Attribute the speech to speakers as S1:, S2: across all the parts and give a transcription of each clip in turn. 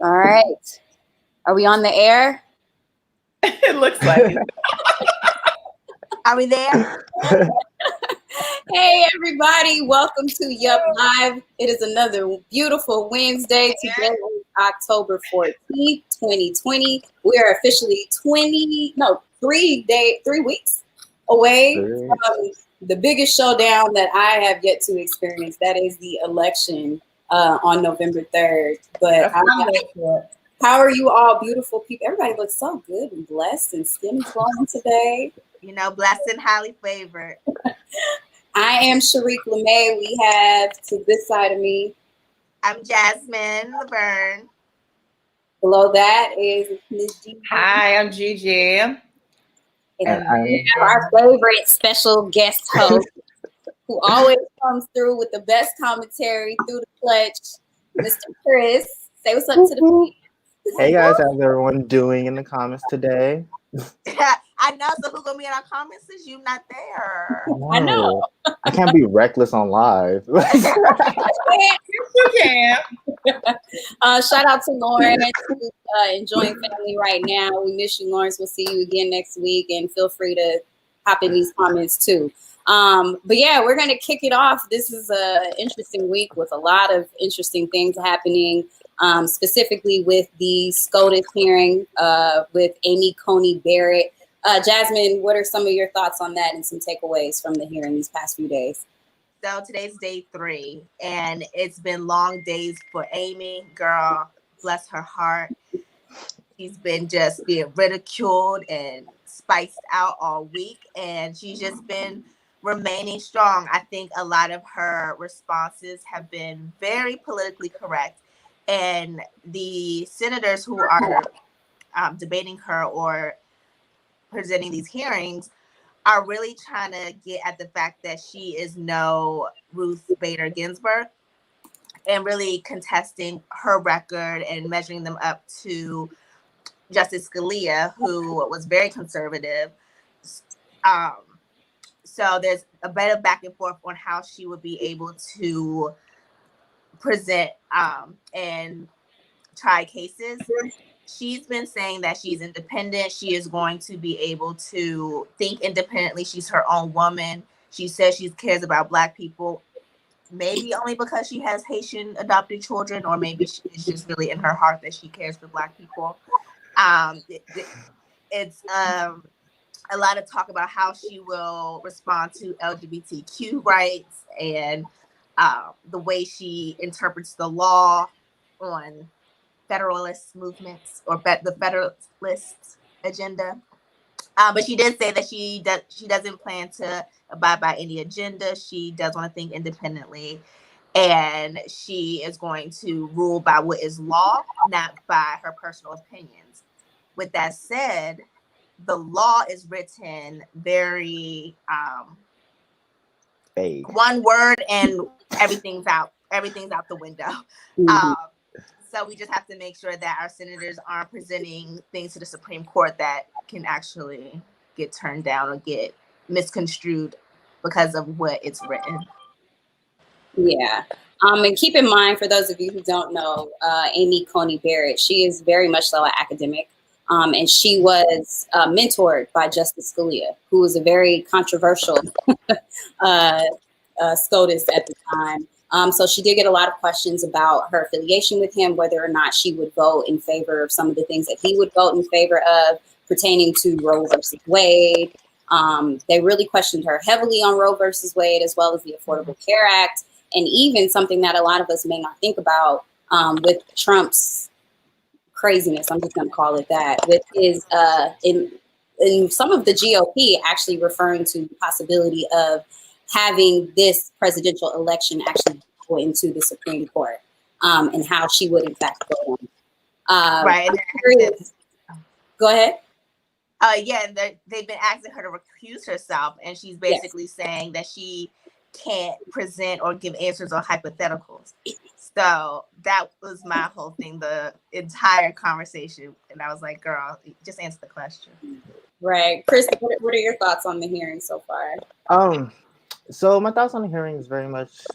S1: All right. Are we on the air?
S2: It looks like it.
S3: Are we there?
S1: Hey, everybody. Welcome to Yup Live. It is another beautiful Wednesday. Today is October 14th, 2020. We are officially 3 weeks away from the biggest showdown that I have yet to experience. That is the election on November 3rd. But how are you all, beautiful people? Everybody looks so good and blessed and skin is glowing today.
S3: You know, blessed and highly favored.
S1: I am Sharique LeMay. We have to this side of me.
S3: I'm Jasmine Laverne.
S1: Below that is Ms. Gigi.
S2: Hi, I'm Gigi.
S1: And we have our favorite special guest host who always comes through with the best commentary through the clutch, Mr. Chris. Say what's up to the people.
S4: Hey guys, how's everyone doing in the comments today?
S3: I know, so who's gonna be in our comments is you not there.
S1: I know.
S4: I can't be reckless on live.
S2: You can.
S1: Shout out to Lauren who's enjoying family right now. We miss you, Lawrence. We'll see you again next week, and feel free to hop in these comments too. But yeah, we're gonna kick it off. This is an interesting week with a lot of interesting things happening. Specifically with the SCOTUS hearing with Amy Coney Barrett. Jasmine, what are some of your thoughts on that and some takeaways from the hearing these past few days?
S3: So today's day 3, and it's been long days for Amy. Girl, bless her heart. She's been just being ridiculed and spiced out all week, and she's just been remaining strong. I think a lot of her responses have been very politically correct. And the senators who are debating her or presenting these hearings are really trying to get at the fact that she is no Ruth Bader Ginsburg and really contesting her record and measuring them up to Justice Scalia, who was very conservative. So there's a bit of back and forth on how she would be able to present and try cases. She's been saying that she's independent. She is going to be able to think independently. She's her own woman. She says she cares about Black people, maybe only because she has Haitian adopted children, or maybe it's just really in her heart that she cares for Black people. It's a lot of talk about how she will respond to LGBTQ rights and the way she interprets the law on federalist movements or the federalist agenda. But she did say that she doesn't plan to abide by any agenda. She does want to think independently, and she is going to rule by what is law, not by her personal opinions. With that said, the law is written very one word and everything's out the window. So we just have to make sure that our senators aren't presenting things to the Supreme Court that can actually get turned down or get misconstrued because of what it's written.
S1: Yeah. And keep in mind, for those of you who don't know, Amy Coney Barrett, she is very much so an academic. And she was mentored by Justice Scalia, who was a very controversial SCOTUS at the time. So she did get a lot of questions about her affiliation with him, whether or not she would vote in favor of some of the things that he would vote in favor of pertaining to Roe versus Wade. They really questioned her heavily on Roe versus Wade, as well as the Affordable Care Act, and even something that a lot of us may not think about with Trump's craziness, I'm just going to call it that, with his, in some of the GOP actually referring to the possibility of having this presidential election actually go into the Supreme Court and how she would in fact go on.
S3: Right.
S1: Go ahead.
S3: Yeah, and they've been asking her to recuse herself, and she's basically saying that she can't present or give answers on hypotheticals. So that was my whole thing, the entire conversation. And I was like, girl, just answer the question.
S1: Right. Chris, what are your thoughts on the hearing so far?
S4: So my thoughts on the hearing is very much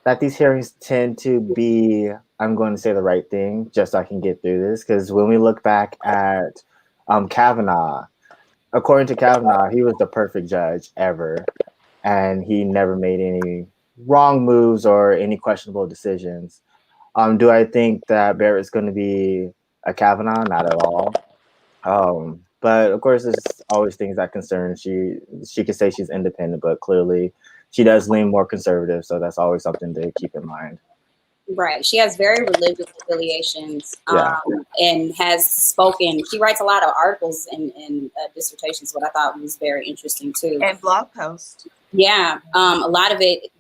S4: that these hearings tend to be I'm going to say the right thing just so I can get through this. Because when we look back at Kavanaugh, according to Kavanaugh, he was the perfect judge ever, and he never made any wrong moves or any questionable decisions. Do I think that Barrett's going to be a Kavanaugh? Not at all. But of course, there's always things that concern. She could say she's independent, but clearly she does lean more conservative. So that's always something to keep in mind.
S1: Right. She has very religious affiliations,
S4: Yeah.
S1: and has spoken. She writes a lot of articles and dissertations, what I thought was very interesting too.
S3: And blog posts.
S1: Yeah. A lot of it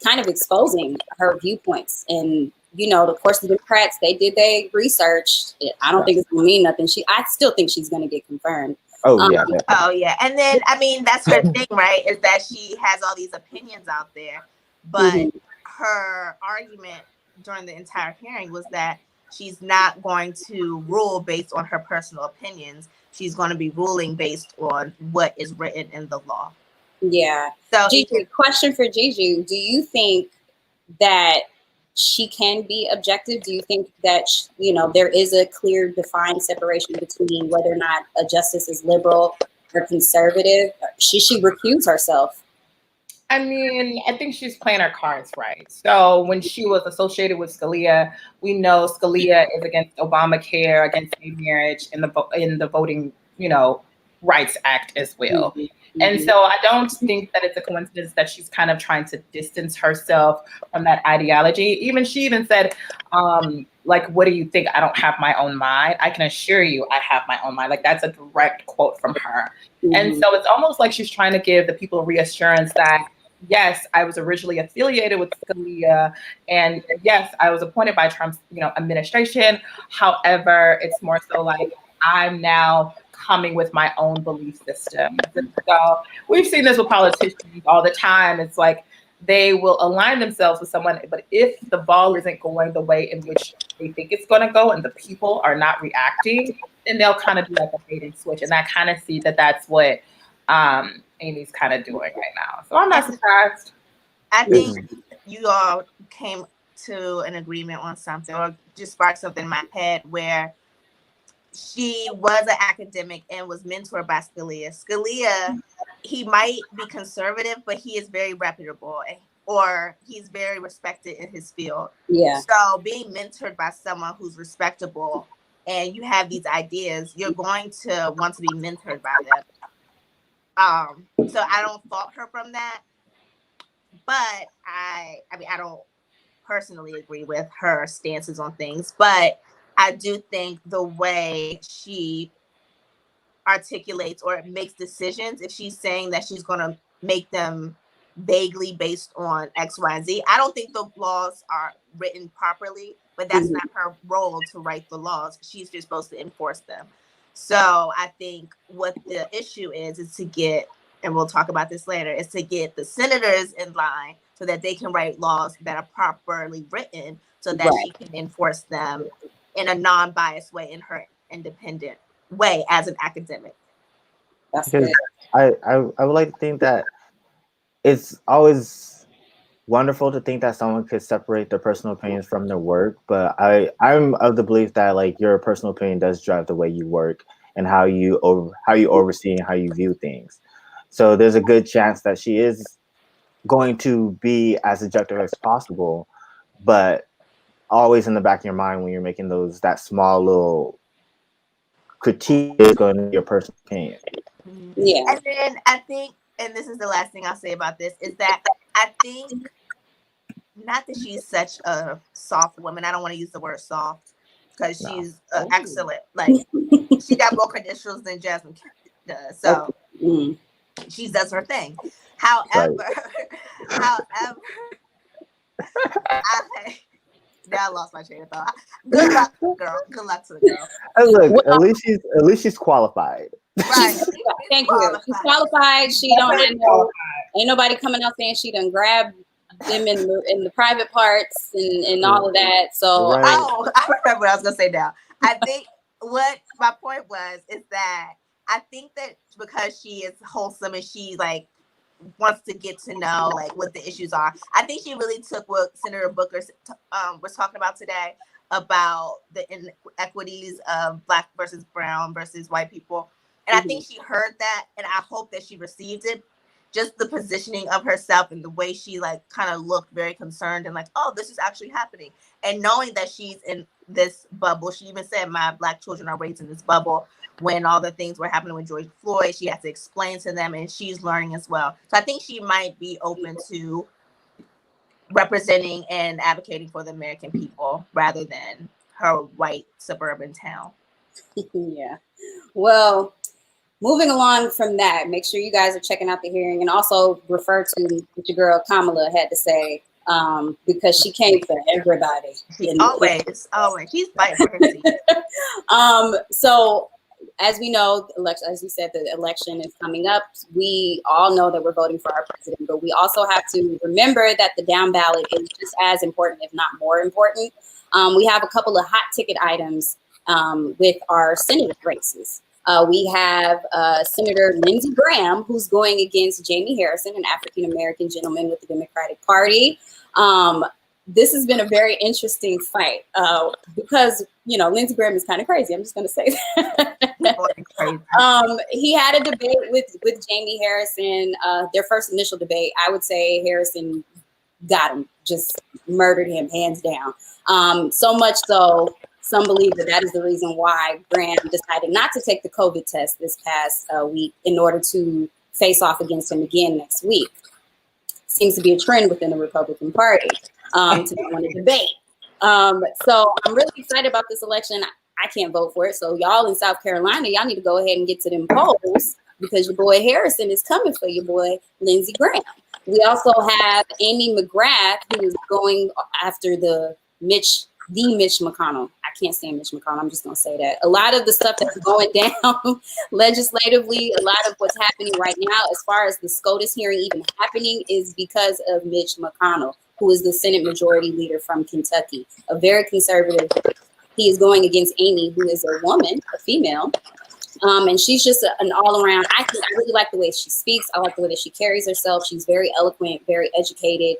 S1: kind of exposing her viewpoints. And, you know, of course, the Democrats, they did their research. I don't think it's going to mean nothing. I still think she's going to get confirmed.
S4: Oh, yeah.
S3: Oh, yeah. And then, I mean, that's her thing, right? Is that she has all these opinions out there. But her argument during the entire hearing was that she's not going to rule based on her personal opinions. She's going to be ruling based on what is written in the law.
S1: Yeah.
S3: So,
S1: Gigi, question for Gigi. Do you think that she can be objective? Do you think that, you know, there is a clear, defined separation between whether or not a justice is liberal or conservative? Should she recuse herself?
S2: I mean, I think she's playing her cards right. So when she was associated with Scalia, we know Scalia is against Obamacare, against gay marriage, in the Voting, you know, Rights Act as well. And so I don't think that it's a coincidence that she's kind of trying to distance herself from that ideology. She even said, like, what do you think? I don't have my own mind. I can assure you I have my own mind. Like, that's a direct quote from her. And so it's almost like she's trying to give the people reassurance that, yes, I was originally affiliated with Scalia, and yes, I was appointed by Trump's, you know, administration. However, it's more so like I'm now coming with my own belief system. So we've seen this with politicians all the time. It's like they will align themselves with someone, but if the ball isn't going the way in which they think it's going to go and the people are not reacting, then they'll kind of do like a bait and switch. And I kind of see that that's what Amy's kind of doing right now. So I'm not surprised.
S3: I think you all came to an agreement on something, or just sparked something in my head, where she was an academic and was mentored by Scalia. Scalia, he might be conservative, but he is very reputable, or he's very respected in his field.
S1: Yeah.
S3: So being mentored by someone who's respectable and you have these ideas, you're going to want to be mentored by them. So I don't fault her from that, but I mean, I don't personally agree with her stances on things, but I do think the way she articulates or makes decisions, if she's saying that she's going to make them vaguely based on X, Y, and Z, I don't think the laws are written properly, but that's not her role to write the laws. She's just supposed to enforce them. So I think what the issue is to get, and we'll talk about this later, is to get the senators in line so that they can write laws that are properly written so that she can enforce them in a non-biased way, in her independent way as an academic.
S1: That's
S4: Because
S1: good.
S4: I would like to think that it's always wonderful to think that someone could separate their personal opinions from their work, but I'm of the belief that like your personal opinion does drive the way you work and how you oversee and how you view things. So there's a good chance that she is going to be as objective as possible, but always in the back of your mind when you're making that small little critique is going to be your personal opinion.
S1: Yeah.
S3: And then I think, and this is the last thing I'll say about this, is that I think, not that she's such a soft woman, I don't want to use the word soft, because she's excellent. Like, she got more credentials than Jasmine does, so she does her thing. However, now I lost my train of thought. Good luck, girl. Good luck to the girl.
S4: Look, at least she's qualified.
S3: Right.
S1: Thank you. She's qualified. She ain't nobody coming out saying she done grabbed them in the private parts and all of that. So
S4: Right.
S3: I remember what I was gonna say now. I think what my point was is that I think that because she is wholesome and she like wants to get to know like what the issues are. I think she really took what Senator Booker was talking about today about the inequities of Black versus brown versus white people. And I think she heard that, and I hope that she received it. Just the positioning of herself and the way she like kind of looked very concerned and like, oh, this is actually happening. And knowing that she's in this bubble, she even said, my Black children are raised in this bubble. When all the things were happening with George Floyd, she had to explain to them, and she's learning as well. So I think she might be open to representing and advocating for the American people rather than her white suburban town.
S1: Yeah. Well, moving along from that, make sure you guys are checking out the hearing and also refer to what your girl Kamala had to say, because she came for everybody.
S3: Always. She's fighting for her seat.
S1: So as we know, as we said, the election is coming up. We all know that we're voting for our president, but we also have to remember that the down ballot is just as important, if not more important. We have a couple of hot ticket items with our Senate races. We have Senator Lindsey Graham, who's going against Jamie Harrison, an African-American gentleman with the Democratic Party. This has been a very interesting fight because, you know, Lindsey Graham is kind of crazy. I'm just going to say that. He had a debate with Jamie Harrison. Their first initial debate, I would say Harrison got him, just murdered him, hands down. So much so, some believe that is the reason why Graham decided not to take the COVID test this past week in order to face off against him again next week. Seems to be a trend within the Republican Party to want to debate. So I'm really excited about this election. I can't vote for it. So y'all in South Carolina, y'all need to go ahead and get to them polls because your boy Harrison is coming for your boy Lindsey Graham. We also have Amy McGrath, who is going after the Mitch McConnell. I can't stand Mitch McConnell. I'm just going to say that. A lot of the stuff that's going down legislatively, a lot of what's happening right now, as far as the SCOTUS hearing even happening, is because of Mitch McConnell, who is the Senate Majority Leader from Kentucky, a very conservative. He is going against Amy, who is a woman, a female. And she's just an all-around. I really like the way she speaks. I like the way that she carries herself. She's very eloquent, very educated.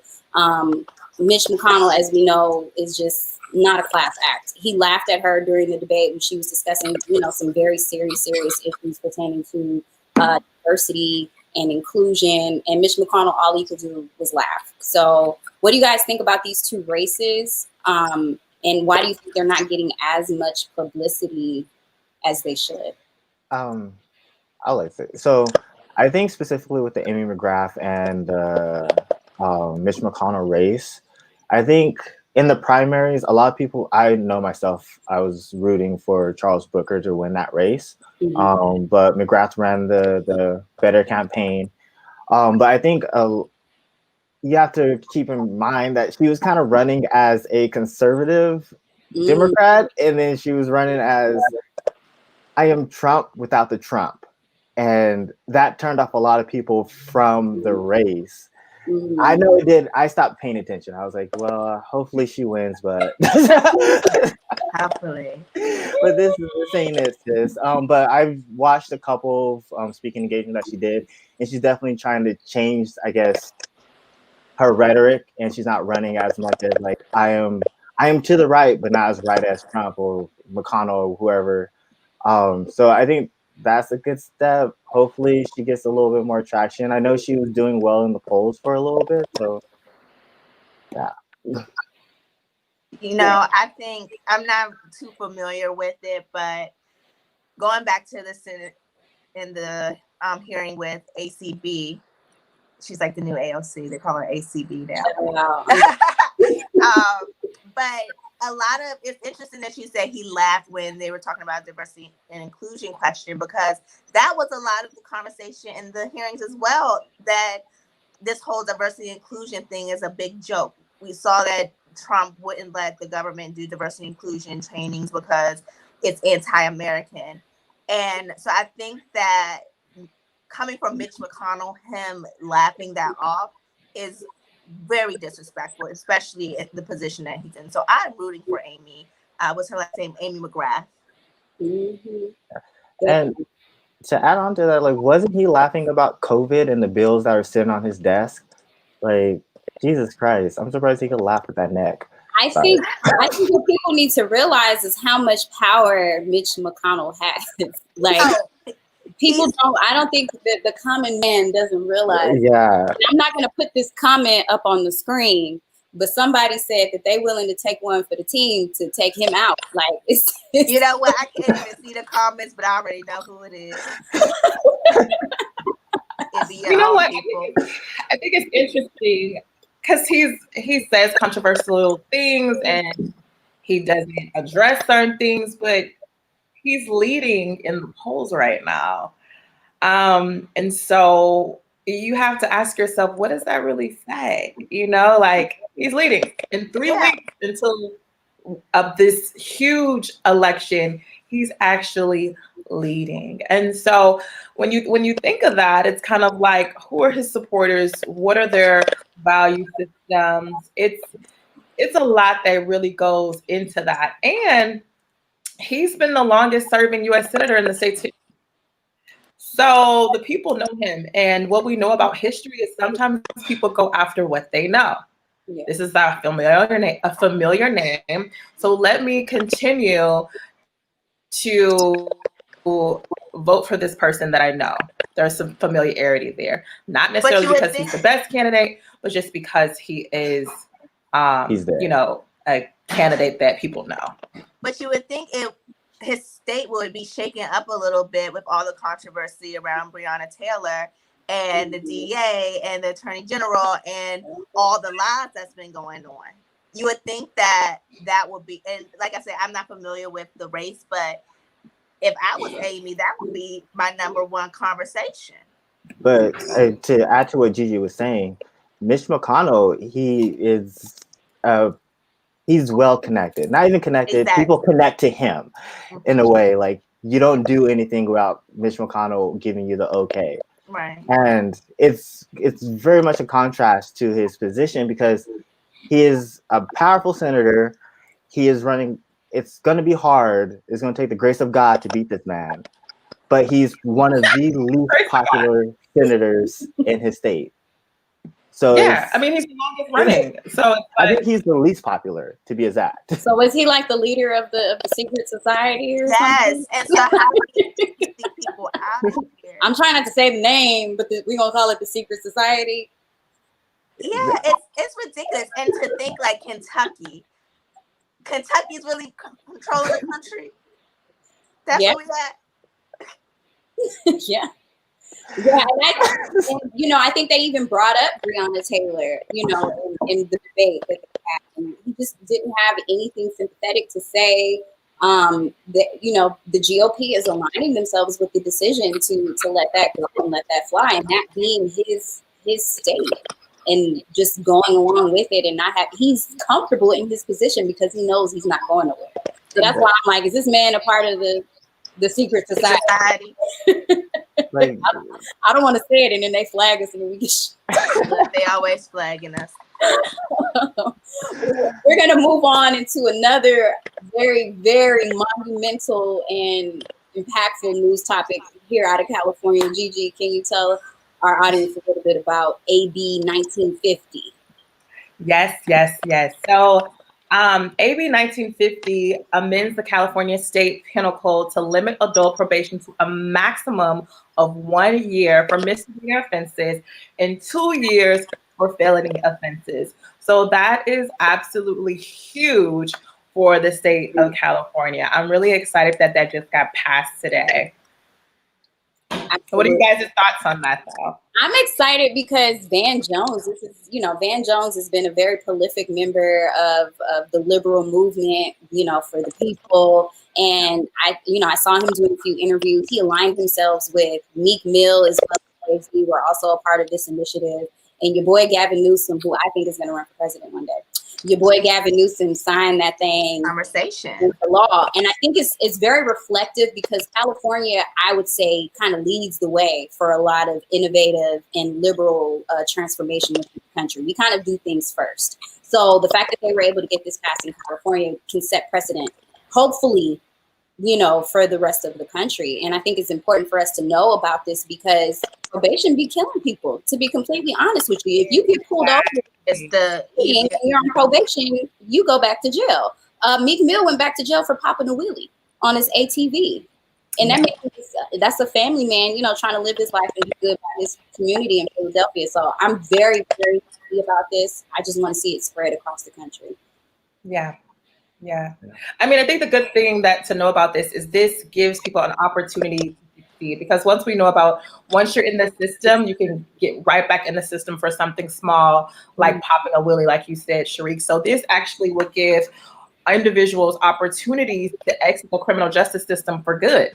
S1: Mitch McConnell, as we know, is just not a class act. He laughed at her during the debate when she was discussing, some very serious issues pertaining to diversity and inclusion. And Mitch McConnell, all he could do was laugh. So what do you guys think about these two races? And why do you think they're not getting as much publicity as they should?
S4: I'll let say. So I think specifically with the Amy McGrath and Mitch McConnell race, I think in the primaries, a lot of people, I know myself, I was rooting for Charles Booker to win that race. Mm-hmm. But McGrath ran the better campaign. But I think you have to keep in mind that she was kind of running as a conservative Democrat, and then she was running as I am Trump without the Trump. And that turned off a lot of people from the race. I know it did. I stopped paying attention. I was like, well, hopefully she wins, but
S3: hopefully.
S4: But this ain't it, sis. But I've watched a couple of speaking engagements that she did, and she's definitely trying to change, I guess, her rhetoric, and she's not running as much as like I am to the right, but not as right as Trump or McConnell or whoever. So I think that's a good step. Hopefully she gets a little bit more traction. I know she was doing well in the polls for a little bit, so yeah.
S3: I think I'm not too familiar with it, but going back to the Senate in the hearing with ACB, she's like the new AOC. They call her ACB now. Wow. But a lot of it's interesting that you said he laughed when they were talking about diversity and inclusion question, because that was a lot of the conversation in the hearings as well, that this whole diversity and inclusion thing is a big joke. We saw that Trump wouldn't let the government do diversity and inclusion trainings because it's anti-American. And so I think that coming from Mitch McConnell, him laughing that off is very disrespectful, especially at the position that he's in. So I'm rooting for Amy. What's her last name? Amy McGrath.
S4: Mm-hmm. And to add on to that, like, wasn't he laughing about COVID and the bills that are sitting on his desk? Like, Jesus Christ, I'm surprised he could laugh at that neck.
S1: I
S4: Sorry.
S1: think what people need to realize is how much power Mitch McConnell has. Like, people don't. I don't think that the common man doesn't realize.
S4: Yeah.
S1: I'm not going to put this comment up on the screen, but somebody said that they're willing to take one for the team to take him out. Like, it's
S3: You know what? I can't even see the comments, but I already know who it is.
S2: You know what? I think it's interesting because he says controversial things and he doesn't address certain things, but he's leading in the polls right now. And so you have to ask yourself, what does that really say? You know, like he's leading in 3 weeks until of this huge election. He's actually leading. And so when you think of that, it's kind of like, who are his supporters? What are their value systems? It's a lot that really goes into that. And he's been the longest serving U.S. senator in the state's history. So the people know him. And what we know about history is sometimes people go after what they know. Yeah. This is a familiar name. So let me continue to vote for this person that I know. There's some familiarity there. Not necessarily because he's the best candidate, but just because he is, you know, a candidate that people know.
S3: But you would think his state would be shaken up a little bit with all the controversy around Breonna Taylor and the DA and the Attorney General and all the lies that's been going on. You would think that would be, and like I said, I'm not familiar with the race, but if I was Amy, that would be my number one conversation.
S4: But to add to what Gigi was saying, Mitch McConnell, he's well connected. Not even connected. Exactly. People connect to him in a way. Like, you don't do anything without Mitch McConnell giving you the okay.
S3: Right.
S4: And it's very much a contrast to his position because he is a powerful senator. He is running. It's going to be hard. It's going to take the grace of God to beat this man. But he's one of the least popular senators in his state. So
S2: yeah, I mean, he's the longest running. So
S4: I think he's the least popular, to be exact.
S1: So is he like the leader of the secret society or something?
S3: Yes. And so how do you get people out of here?
S1: I'm trying not to say the name, but we're gonna call it the secret society.
S3: Yeah, it's ridiculous. And to think like Kentucky's really controlling the country. That's where we at.
S1: Yeah. Yeah, and you know, I think they even brought up Breonna Taylor, you know, in the debate that they had. And he just didn't have anything sympathetic to say. That, you know, the GOP is aligning themselves with the decision to let that go and let that fly, and that being his state, and just going along with it, and not have, he's comfortable in his position because he knows he's not going nowhere. So that's why I'm like, is this man a part of the secret society?
S4: Like,
S1: I don't want to say it, and then they flag us, and then we get.
S3: They always flagging us.
S1: We're gonna move on into another very, very monumental and impactful news topic here out of California. Gigi, can you tell our audience a little bit about AB 1950?
S2: Yes. So AB 1950 amends the California State Penal Code to limit adult probation to a maximum of 1 year for misdemeanor offenses and 2 years for felony offenses. So that is absolutely huge for the state of California. I'm really excited that just got passed today. Absolutely. What are you guys' thoughts on that, though?
S1: I'm excited because Van Jones, Van Jones has been a very prolific member of the liberal movement, you know, for the people. And I saw him doing a few interviews. He aligned himself with Meek Mill as well as we were also a part of this initiative. And your boy Gavin Newsom, who I think is going to run for president one day. Your boy Gavin Newsom signed that thing.
S3: Conversation.
S1: Into law. And I think it's very reflective because California, I would say, kind of leads the way for a lot of innovative and liberal transformation in the country. We kind of do things first. So the fact that they were able to get this passed in California can set precedent, hopefully, for the rest of the country. And I think it's important for us to know about this because probation be killing people, to be completely honest with you. If you get pulled over and you're on probation, you go back to jail. Meek Mill went back to jail for popping a wheelie on his ATV. And that's a family man, trying to live his life and do good by his community in Philadelphia. So I'm very, very happy about this. I just want to see it spread across the country.
S2: Yeah. I mean, I think the good thing to know about this is this gives people an opportunity to succeed, because once you're in the system, you can get right back in the system for something small, like popping a wheelie, like you said, Shariq. So this actually would give individuals opportunities to exit the criminal justice system for good.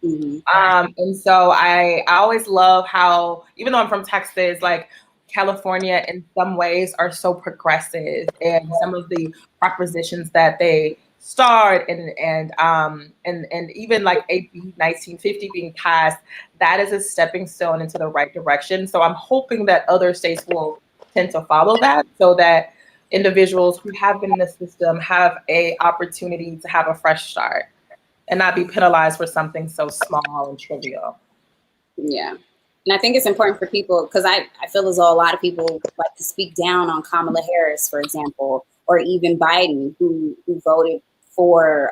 S2: And so I always love how, even though I'm from Texas, like California in some ways are so progressive, and some of the propositions that they start and even like AB 1950 being passed, that is a stepping stone into the right direction. So I'm hoping that other states will tend to follow that, so that individuals who have been in the system have a opportunity to have a fresh start and not be penalized for something so small and trivial.
S1: Yeah. And I think it's important for people, because I feel as though a lot of people like to speak down on Kamala Harris, for example, or even Biden, who voted for,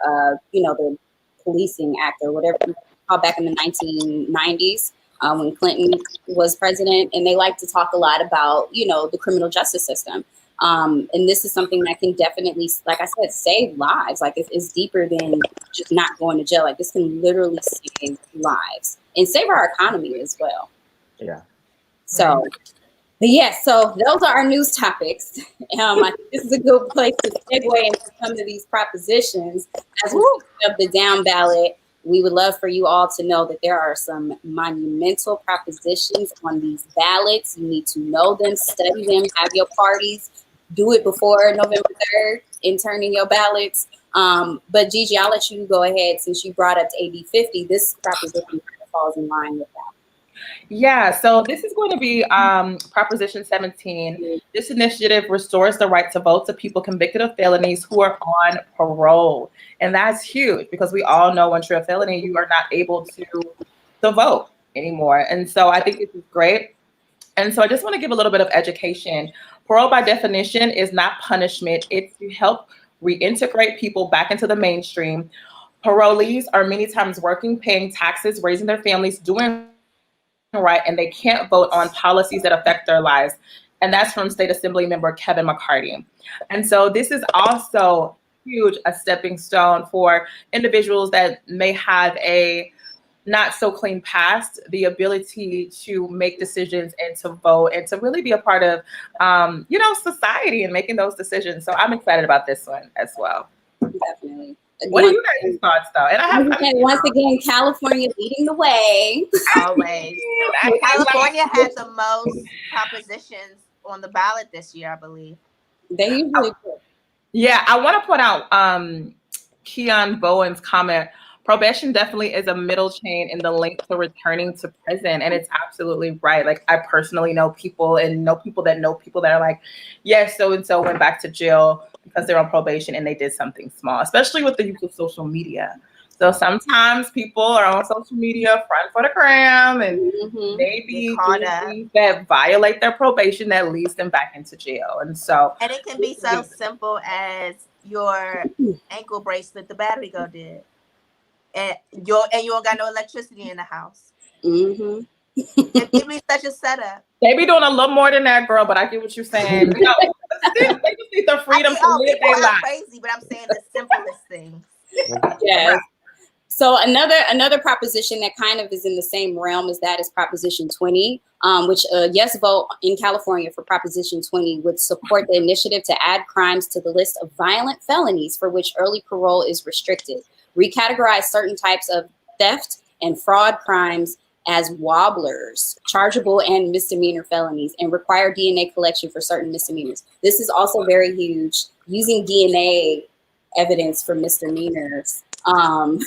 S1: the Policing Act or whatever, back in the 1990s when Clinton was president. And they like to talk a lot about, the criminal justice system. And this is something that can definitely, like I said, save lives. Like it's deeper than just not going to jail. Like this can literally save lives and save our economy as well.
S4: Yeah.
S1: So, but so those are our news topics. I think this is a good place to segue into some of these propositions. As we pick up the down ballot, we would love for you all to know that there are some monumental propositions on these ballots. You need to know them, study them, have your parties. Do it before November 3rd in turning your ballots. But Gigi, I'll let you go ahead since you brought up AB 50. This proposition falls in line with that.
S2: Yeah, so this is going to be Proposition 17. This initiative restores the right to vote to people convicted of felonies who are on parole. And that's huge, because we all know once you're a felony, you are not able to vote anymore. And so I think this is great. And so I just want to give a little bit of education. Parole, by definition, is not punishment. It's to help reintegrate people back into the mainstream. Parolees are many times working, paying taxes, raising their families, doing right, and they can't vote on policies that affect their lives. And that's from State Assembly member Kevin McCarty. And so this is also huge, a stepping stone for individuals that may have a not so clean past, the ability to make decisions and to vote and to really be a part of, society and making those decisions. So I'm excited about this one as well.
S1: Definitely.
S2: What are you guys' thoughts, though? And
S1: once again, California leading the way.
S3: Always. California had the most propositions on the ballot this year, I believe.
S1: They usually do.
S2: Yeah, I want to point out Keon Bowen's comment. Probation definitely is a middle chain in the link to returning to prison. And it's absolutely right. Like, I personally know people that know people that are like, yes, so-and-so went back to jail because they're on probation and they did something small, especially with the use of social media. So sometimes people are on social media front for the gram and maybe doing things that violate their probation that leads them back into jail. And
S3: it can be so simple as your ankle bracelet the battery go dead. And you don't got no electricity in the house. It be such a setup.
S2: They be doing a little more than that, girl, but I get what you're saying. They just need the freedom to live their life.
S3: Crazy, but I'm saying the simplest things.
S1: Yes. So another proposition that kind of is in the same realm as that is Proposition 20, which a yes vote in California for Proposition 20 would support the initiative to add crimes to the list of violent felonies for which early parole is restricted, recategorize certain types of theft and fraud crimes as wobblers, chargeable and misdemeanor felonies, and require DNA collection for certain misdemeanors. This is also very huge, using DNA evidence for misdemeanors. That's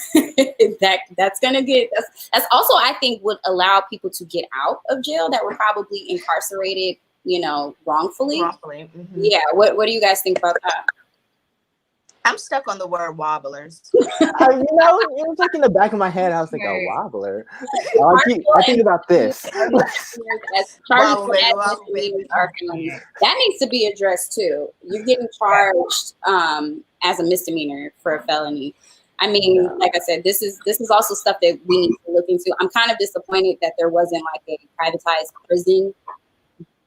S1: also, I think, would allow people to get out of jail that were probably incarcerated, wrongfully.
S3: Mm-hmm.
S1: Yeah. What do you guys think about that?
S3: I'm stuck on the word wobblers.
S4: It was like in the back of my head. I was like, a wobbler. I think about this.
S3: Wobble, baby, wobble, baby.
S1: That needs to be addressed too. You're getting charged as a misdemeanor for a felony. I mean, like I said, this is also stuff that we need to look into. I'm kind of disappointed that there wasn't like a privatized prison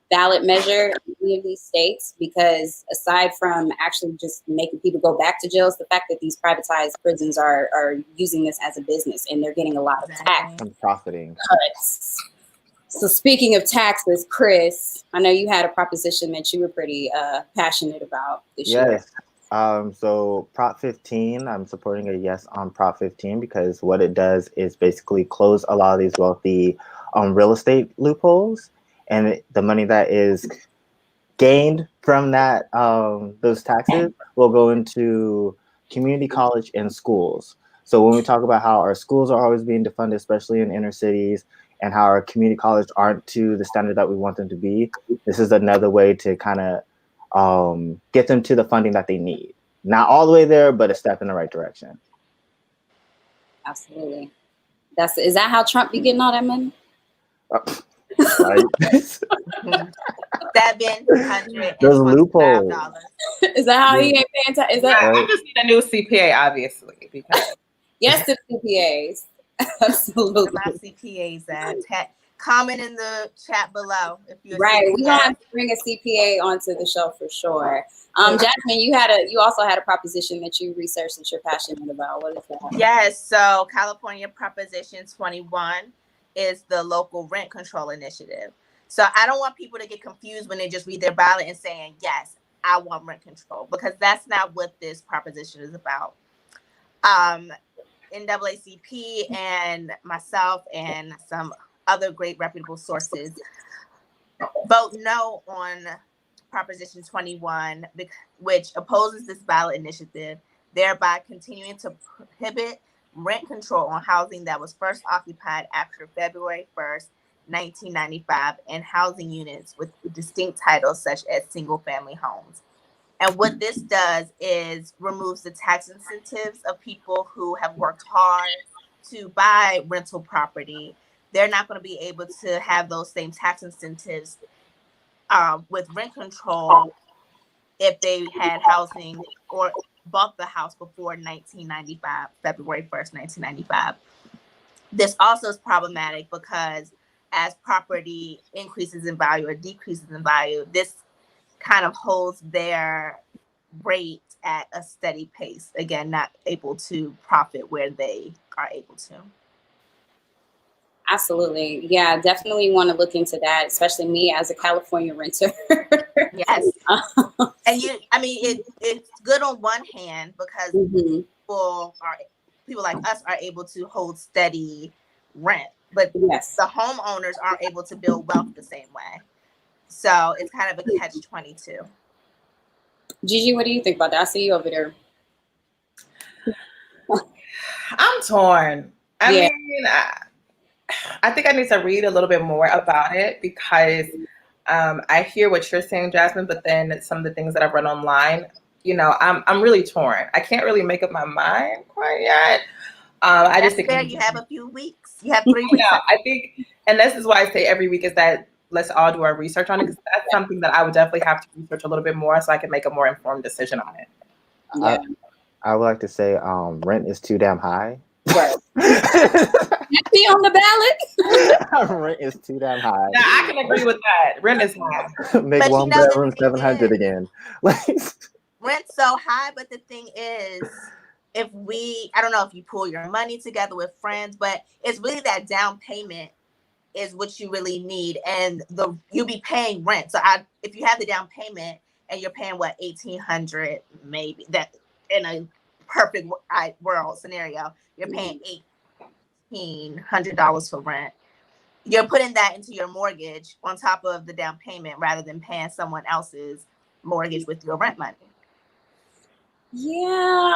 S1: ballot measure in any of these states, because aside from actually just making people go back to jails, the fact that these privatized prisons are using this as a business and they're getting a lot of tax
S4: and profiting
S1: cuts. So speaking of taxes, Chris, I know you had a proposition that you were pretty passionate about this year.
S4: So Prop 15, I'm supporting a yes on Prop 15 because what it does is basically close a lot of these wealthy real estate loopholes, and the money that is gained from that those taxes will go into community college and schools. So when we talk about how our schools are always being defunded, especially in inner cities, and how our community college aren't to the standard that we want them to be, this is another way to kind of get them to the funding that they need. Not all the way there, but a step in the right direction.
S1: Absolutely. Is that how Trump be getting all that money?
S4: Right.
S3: $725.
S4: Those loopholes.
S1: Is that how he ain't paying tax? Is that?
S2: I just need a new CPA, obviously, because
S1: yes to CPAs. Absolutely.
S3: My CPAs at comment in the chat below if you're
S1: right. We gonna have to bring a CPA onto the show for sure. Jasmine, you also had a proposition that you researched that you're passionate about. What is that?
S3: Yes. So California Proposition 21 is the local rent control initiative. So I don't want people to get confused when they just read their ballot and saying, yes, I want rent control, because that's not what this proposition is about. NAACP and myself and some other great reputable sources vote no on Proposition 21, which opposes this ballot initiative, thereby continuing to prohibit rent control on housing that was first occupied after February 1st, 1995, and housing units with distinct titles such as single-family homes. And what this does is removes the tax incentives of people who have worked hard to buy rental property. They're not going to be able to have those same tax incentives with rent control if they had housing or bought the house before 1995, February 1st, 1995. This also is problematic because as property increases in value or decreases in value, this kind of holds their rate at a steady pace. Again, not able to profit where they are able to.
S1: Absolutely. Yeah, definitely want to look into that, especially me as a California renter.
S3: Yes. And it's good on one hand because people like us are able to hold steady rent, but the homeowners aren't able to build wealth the same way. So it's kind of a catch-22.
S1: Gigi, what do you think about that? I see you over there.
S2: I'm torn. I mean, I think I need to read a little bit more about it because I hear what you're saying, Jasmine, but then some of the things that I've read online, I'm really torn. I can't really make up my mind quite yet. I just think
S3: you have a few weeks. You have 3 weeks.
S2: I think, and this is why I say every week is that let's all do our research on it, because that's something that I would definitely have to research a little bit more so I can make a more informed decision on it.
S1: Yeah.
S4: I would like to say rent is too damn high.
S1: Right. Be on the ballot.
S4: Rent is too damn high.
S2: Yeah, I can agree with that. Rent is high.
S4: Make but one bedroom 700 again.
S3: Rent's so high, but the thing is, I don't know if you pull your money together with friends, but it's really that down payment is what you really need, and you'll be paying rent. So if you have the down payment and you're paying $1,800, maybe that in a perfect world scenario, you're paying $1,800 for rent. You're putting that into your mortgage on top of the down payment rather than paying someone else's mortgage with your rent money.
S1: Yeah,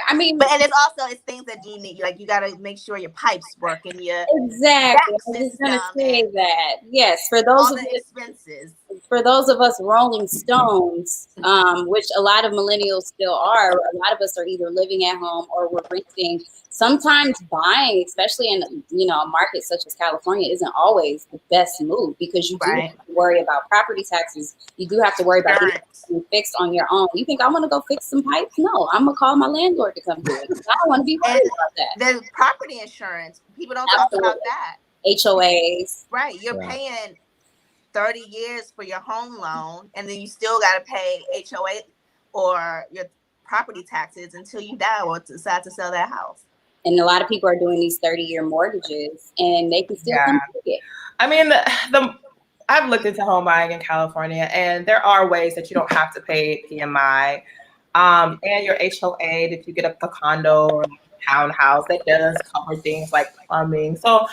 S1: I mean,
S3: but it's things that you need. Like you got to make sure your pipes work and your
S1: exactly. I was just gonna say that. Yes, for those
S3: all the expenses.
S1: for those of us Rolling Stones, which a lot of millennials still are, a lot of us are either living at home or we're renting. Sometimes buying, especially in a market such as California, isn't always the best move because you do have to worry about property taxes. You do have to worry about getting fixed on your own. You think I want to go fix some pipes? No, I'm gonna call my landlord to come do it. I don't want to be worried about that.
S3: There's property insurance. People don't talk about that.
S1: HOAs.
S3: Right. You're paying 30 years for your home loan, and then you still got to pay HOA or your property taxes until you die or decide to sell that house.
S1: And a lot of people are doing these 30-year mortgages, and they can still come to it.
S2: I mean, I've looked into home buying in California, and there are ways that you don't have to pay PMI, and your HOA if you get a condo or townhouse that does cover things like plumbing. So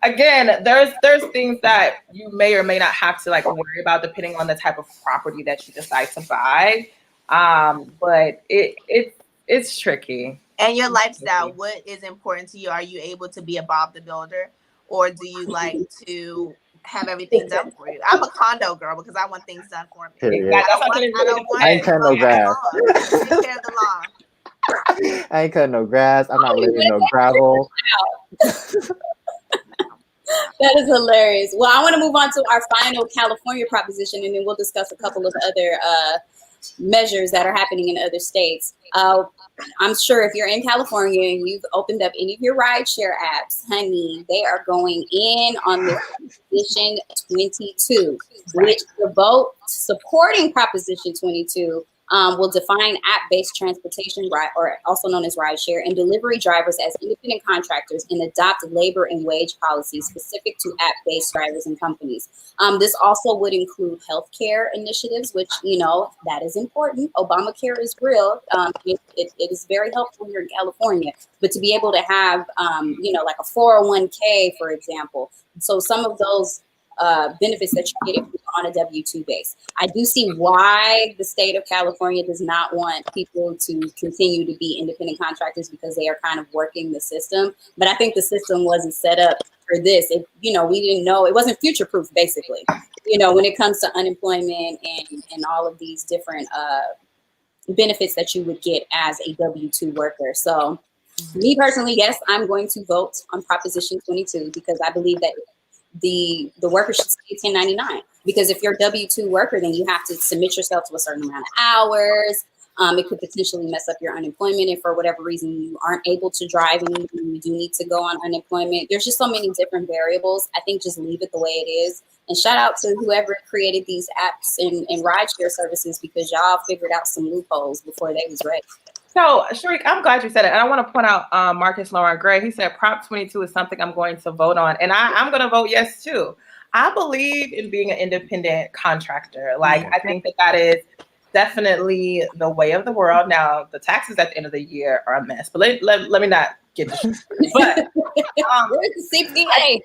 S2: again, there's things that you may or may not have to worry about depending on the type of property that you decide to buy. But it's tricky.
S3: And your lifestyle, what is important to you? Are you able to be a Bob the Builder, or do you like to have everything done for you? I'm a condo girl because I want things done for me.
S4: I ain't cutting no grass.
S3: Take care of the lawn.
S4: I ain't cutting no grass. I'm not leaving no gravel.
S1: That is hilarious. Well, I want to move on to our final California proposition, and then we'll discuss a couple of other measures that are happening in other states. I'm sure if you're in California and you've opened up any of your rideshare apps, honey, they are going in on this Proposition 22, which the vote supporting Proposition 22 will define app-based transportation, or also known as rideshare, and delivery drivers as independent contractors and adopt labor and wage policies specific to app-based drivers and companies. This also would include healthcare initiatives, which, that is important. Obamacare is real. It is very helpful here in California, but to be able to have, like a 401k, for example. So some of those benefits that you get if you're on a W-2 base. I do see why the state of California does not want people to continue to be independent contractors because they are kind of working the system. But I think the system wasn't set up for this. We didn't know, it wasn't future-proof, basically, when it comes to unemployment and all of these different benefits that you would get as a W-2 worker. So me personally, yes, I'm going to vote on Proposition 22 because I believe that the worker should stay 1099, because if you're a W-2 worker, then you have to submit yourself to a certain amount of hours. It could potentially mess up your unemployment if for whatever reason you aren't able to drive and you do need to go on unemployment. There's just so many different variables. I think just leave it the way it is. And shout out to whoever created these apps and rideshare services, because y'all figured out some loopholes before they was ready.
S2: So, Sharik, I'm glad you said it. And I want to point out Marcus Lauren Gray. He said Prop 22 is something I'm going to vote on. And I'm going to vote yes, too. I believe in being an independent contractor. I think that is definitely the way of the world. Now, the taxes at the end of the year are a mess. But let me not get this. But
S1: where's the CPA?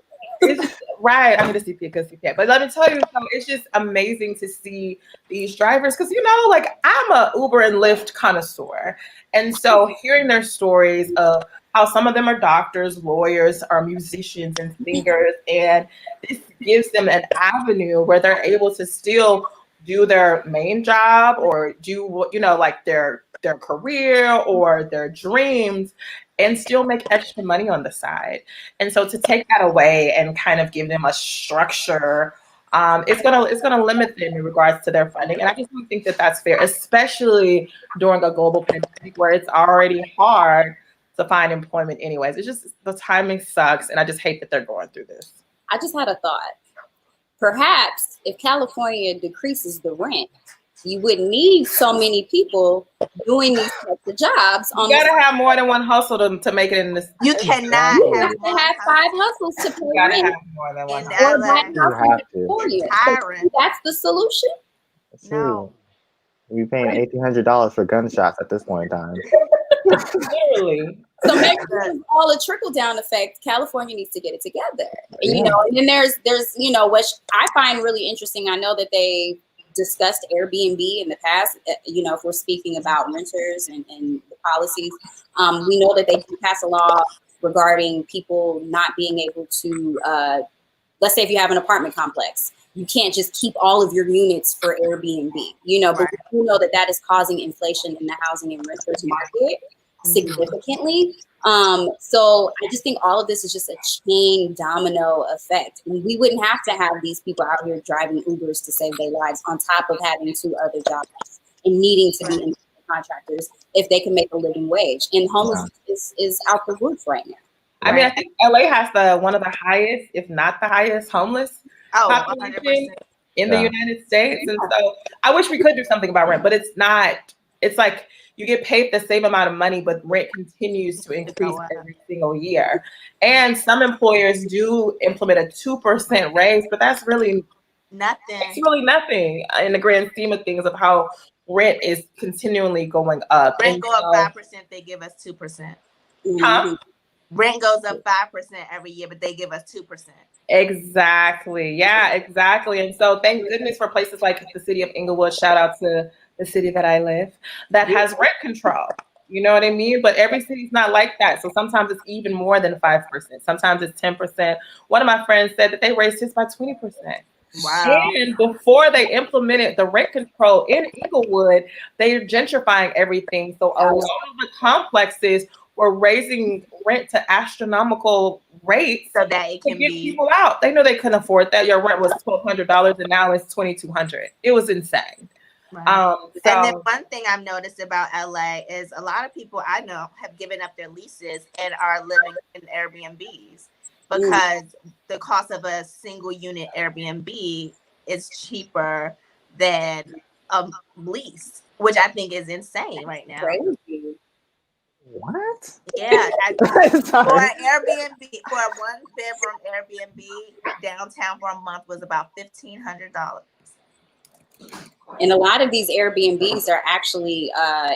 S2: Right, I'm going to CPA because CPA. But let me tell you, it's just amazing to see these drivers because, I'm a Uber and Lyft connoisseur. And so hearing their stories of how some of them are doctors, lawyers, or musicians and singers, and this gives them an avenue where they're able to still do their main job or do, their career or their dreams and still make extra money on the side. And so to take that away and kind of give them a structure, it's gonna limit them in regards to their funding. And I just don't think that that's fair, especially during a global pandemic where it's already hard to find employment anyways. It's just the timing sucks, and I just hate that they're going through this.
S1: I just had a thought. Perhaps if California decreases the rent, you wouldn't need so many people doing these types of jobs.
S2: You gotta have more than one hustle to make it in this.
S3: You cannot
S1: have 5 hustles to pay rent.
S2: You gotta have more than one
S1: hustle. That's the solution.
S3: No.
S4: We're paying $1,800 for gunshots at this point in time.
S2: Literally.
S1: So maybe it's all a trickle down effect. California needs to get it together. And then there's what I find really interesting. I know that they discussed Airbnb in the past. If we're speaking about renters and the policies, we know that they do pass a law regarding people not being able to let's say if you have an apartment complex, you can't just keep all of your units for Airbnb, but we know that is causing inflation in the housing and renters market significantly. So I just think all of this is just a chain domino effect. And we wouldn't have to have these people out here driving Ubers to save their lives on top of having 2 other jobs and needing to be independent contractors if they can make a living wage. And homelessness is out the roof right now.
S2: I mean, I think LA has one of the highest, if not the highest, homeless population in the United States. And so I wish we could do something about rent, but it's not. It's like you get paid the same amount of money, but rent continues to increase every single year. And some employers do implement a 2% raise, but that's really
S3: nothing.
S2: It's really nothing in the grand scheme of things of how rent is continually going up.
S3: Rent go up 5%, they give us 2%.
S2: Huh?
S3: Rent goes up 5% every year, but they give us 2%.
S2: Exactly. Yeah, exactly. And so thank goodness for places like the city of Inglewood, shout out to the city that I live, that has rent control. You know what I mean? But every city's not like that. So sometimes it's even more than 5%. Sometimes it's 10%. One of my friends said that they raised his by 20%.
S3: Wow.
S2: And before they implemented the rent control in Inglewood, they're gentrifying everything. So a lot of the complexes were raising rent to astronomical rates
S3: so that it can
S2: get people out. They know they couldn't afford that. Your rent was $1,200 and now it's $2,200. It was insane.
S3: Right. And then one thing I've noticed about LA is a lot of people I know have given up their leases and are living in Airbnbs because the cost of a single unit Airbnb is cheaper than a lease, which I think is insane right now.
S1: Crazy.
S4: What?
S3: Yeah, for an Airbnb, for a 1-bedroom Airbnb downtown for a month was about $1,500.
S1: And a lot of these Airbnbs are actually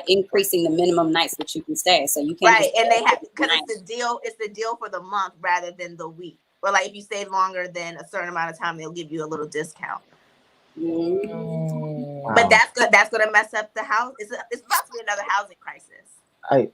S1: increasing the minimum nights that you can stay. So you can't
S3: and they have because it's the deal for the month rather than the week. Or like if you stay longer than a certain amount of time, they'll give you a little discount. But that's gonna mess up the house. It's about to be another housing crisis.
S4: I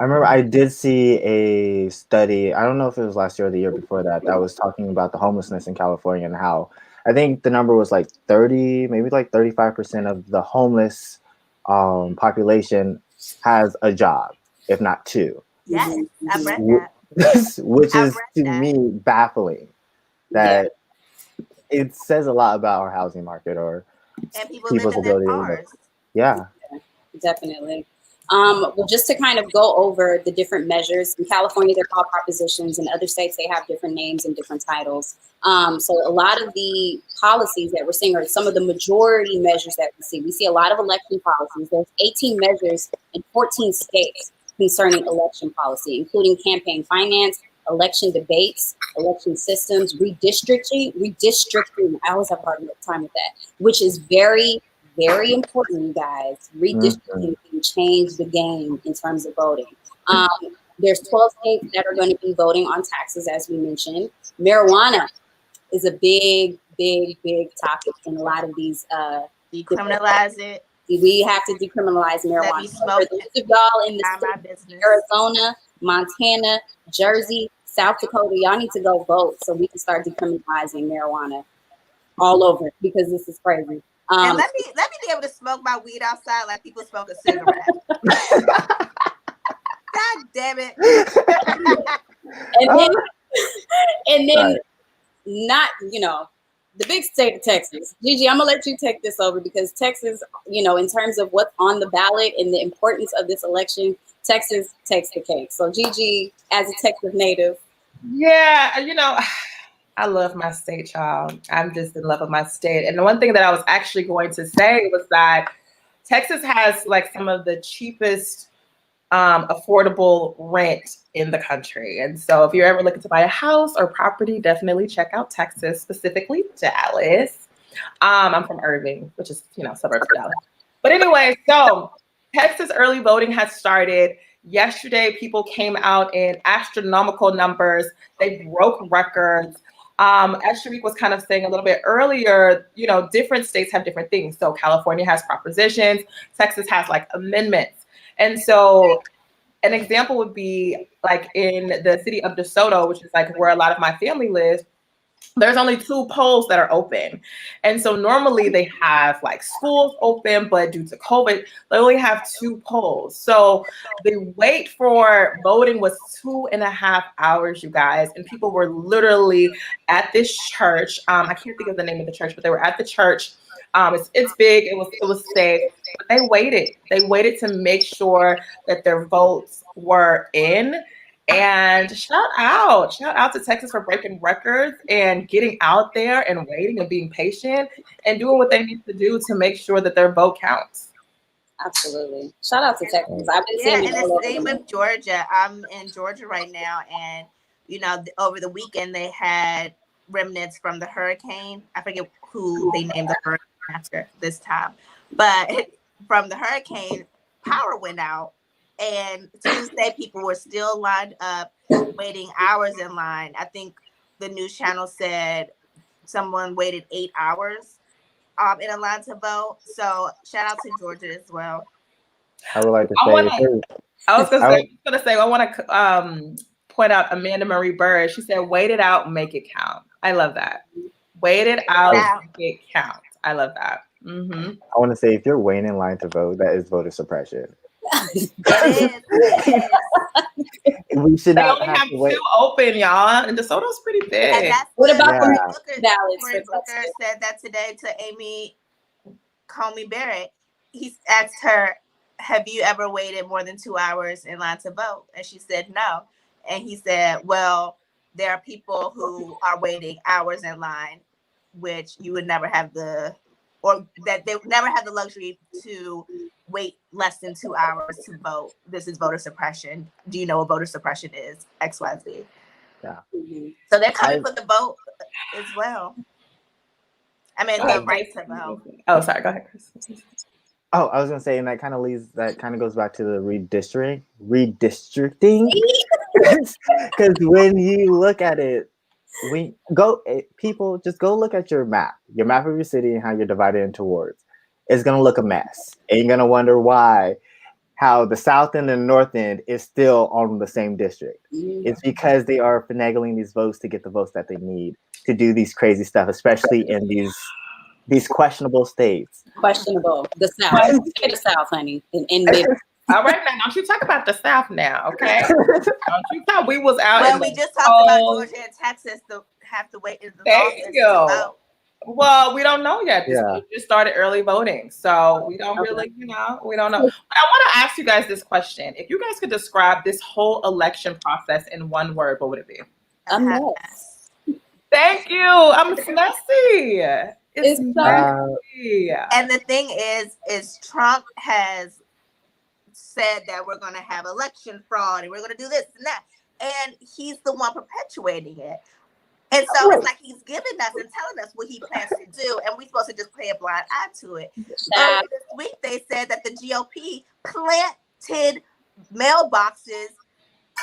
S4: remember I did see a study, I don't know if it was last year or the year before that was talking about the homelessness in California and how I think the number was like 30, maybe like 35% of the homeless population has a job, if not 2.
S3: Yes, I've read that.
S4: Which is to me baffling. That it says a lot about our housing market or
S3: and
S4: people's ability to live. Yeah,
S1: definitely. Well, just to kind of go over the different measures in California, they're called propositions. In other states, they have different names and different titles. So a lot of the policies that we're seeing are some of the majority measures that we see. We see a lot of election policies. There's 18 measures in 14 states concerning election policy, including campaign finance, election debates, election systems, redistricting. I always have a hard time with that, which is very, very important, you guys. Redistricting can change the game in terms of voting. There's 12 states that are going to be voting on taxes, as we mentioned. Marijuana is a big, big, big topic in a lot of these.
S3: Decriminalize it.
S1: We have to decriminalize marijuana. For those of y'all in the Arizona, Montana, Jersey, South Dakota, y'all need to go vote so we can start decriminalizing marijuana all over because this is crazy.
S3: And let me be able to smoke my weed outside like people smoke a cigarette. God damn it!
S1: and then, not the big state of Texas. Gigi, I'm gonna let you take this over because Texas, in terms of what's on the ballot and the importance of this election, Texas takes the cake. So Gigi, as a Texas native,
S2: I love my state, child. I'm just in love with my state. And the one thing that I was actually going to say was that Texas has like some of the cheapest affordable rent in the country. And so if you're ever looking to buy a house or property, definitely check out Texas, specifically Dallas. I'm from Irving, which is, suburbs of Dallas. But anyway, so Texas early voting has started. Yesterday, people came out in astronomical numbers. They broke records. As Sharik was kind of saying a little bit earlier, different states have different things. So California has propositions. Texas has like amendments. And so an example would be like in the city of DeSoto, which is like where a lot of my family lives. there's only 2 polls that are open. And so normally they have like schools open, but due to COVID, they only have 2 polls. So the wait for voting was 2.5 hours, you guys. And people were literally at this church. I can't think of the name of the church, but they were at the church. It's big. It was safe. But they waited. They waited to make sure that their votes were in. And shout out to Texas for breaking records and getting out there and waiting and being patient and doing what they need to do to make sure that their vote counts.
S1: Absolutely. Shout out to Texas. I've been seeing
S3: and
S1: it all
S3: the
S1: over
S3: same
S1: the
S3: with Georgia. I'm in Georgia right now, and over the weekend they had remnants from the hurricane. I forget who they named the hurricane after this time, but from the hurricane, power went out. And Tuesday, people were still lined up, waiting hours in line. I think the news channel said someone waited 8 hours in a line to vote. So shout out to Georgia as well.
S4: I would like to say,
S2: I was gonna say, I want to point out Amanda Marie Bird. She said, "Wait it out, make it count." I love that. Wait it out, make it count. I love that. Mm-hmm.
S4: I want to say, if you're waiting in line to vote, that is voter suppression.
S3: It is.
S4: We should
S2: They
S4: not
S2: only
S4: have to wait.
S2: 2 open, y'all, and DeSoto's pretty big.
S3: And that's
S1: What about
S3: Cory
S1: the ballots?
S3: Booker said that today to Amy Coney Barrett. He asked her, "Have you ever waited more than 2 hours in line to vote?" And she said no. And he said, "Well, there are people who are waiting hours in line, which you would never have that they would never have the luxury to wait less than 2 hours to vote. This is voter suppression. Do you know what voter suppression is? XYZ."
S4: Yeah.
S1: Mm-hmm.
S3: So they're coming for the vote as well. I mean, the right to vote.
S2: Oh, sorry. Go ahead, Chris.
S4: Oh, I was gonna say, and that kind of goes back to the redistricting, because when you look at it, people just go look at your map of your city and how you're divided into wards. It's gonna look a mess, and you're gonna wonder how the south end and the north end is still on the same district. Mm-hmm. It's because they are finagling these votes to get the votes that they need to do these crazy stuff, especially in these questionable states.
S1: Questionable. The South. Say the South, honey. In mid.
S2: All right, now don't you talk about the South now, okay? Don't you talk. We was out.
S3: Well, we just talked about Georgia and Texas to have to wait in the longest.
S2: Well, we don't know yet. We just started early voting, so we don't really, we don't know. But I want to ask you guys this question: if you guys could describe this whole election process in one word, what would it be?
S1: A mess.
S2: Thank you. I'm messy. It's messy.
S3: And the thing is Trump has said that we're going to have election fraud and we're going to do this and that, and he's the one perpetuating it. And so it's like he's giving us and telling us what he plans to do, and we're supposed to just pay a blind eye to it. Earlier this week, they said that the GOP planted mailboxes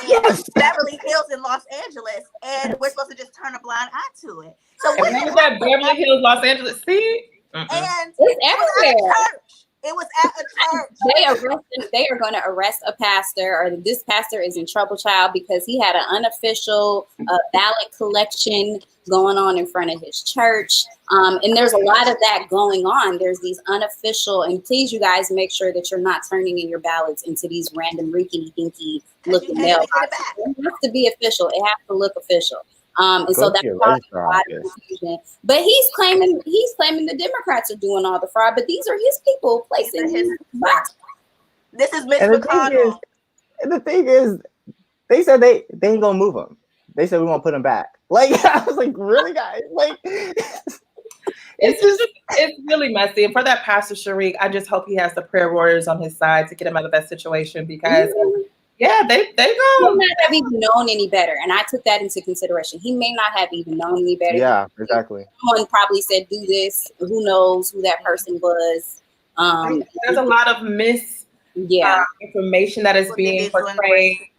S3: in Beverly Hills in Los Angeles, and we're supposed to just turn a blind eye to it. So
S2: when was that? Beverly Hills, Los Angeles. See,
S3: and
S1: it's everywhere.
S3: It was at a church.
S1: They are going to arrest a pastor, or this pastor is in trouble, child, because he had an unofficial ballot collection going on in front of his church. And there's a lot of that going on. There's these unofficial, and please, you guys, make sure that you're not turning in your ballots into these random rinky-dinky looking mailboxes. It has to be official. It has to look official. And so that's causing a lot of confusion. But he's claiming the Democrats are doing all the fraud, but these are his people placing his box.
S3: This is Mitch McConnell.
S4: The thing is, they said they ain't gonna move him. They said we won't put him back. Like, I was like, really, guys? Like,
S2: it's really messy. And for that Pastor Sharik, I just hope he has the prayer warriors on his side to get him out of that situation, because yeah, they go.
S1: He may not have even known any better, and I took that into consideration. He may not have even known any better.
S4: Yeah, exactly.
S1: Someone probably said, "Do this." Who knows who that person was?
S2: There's a lot of information that is being portrayed.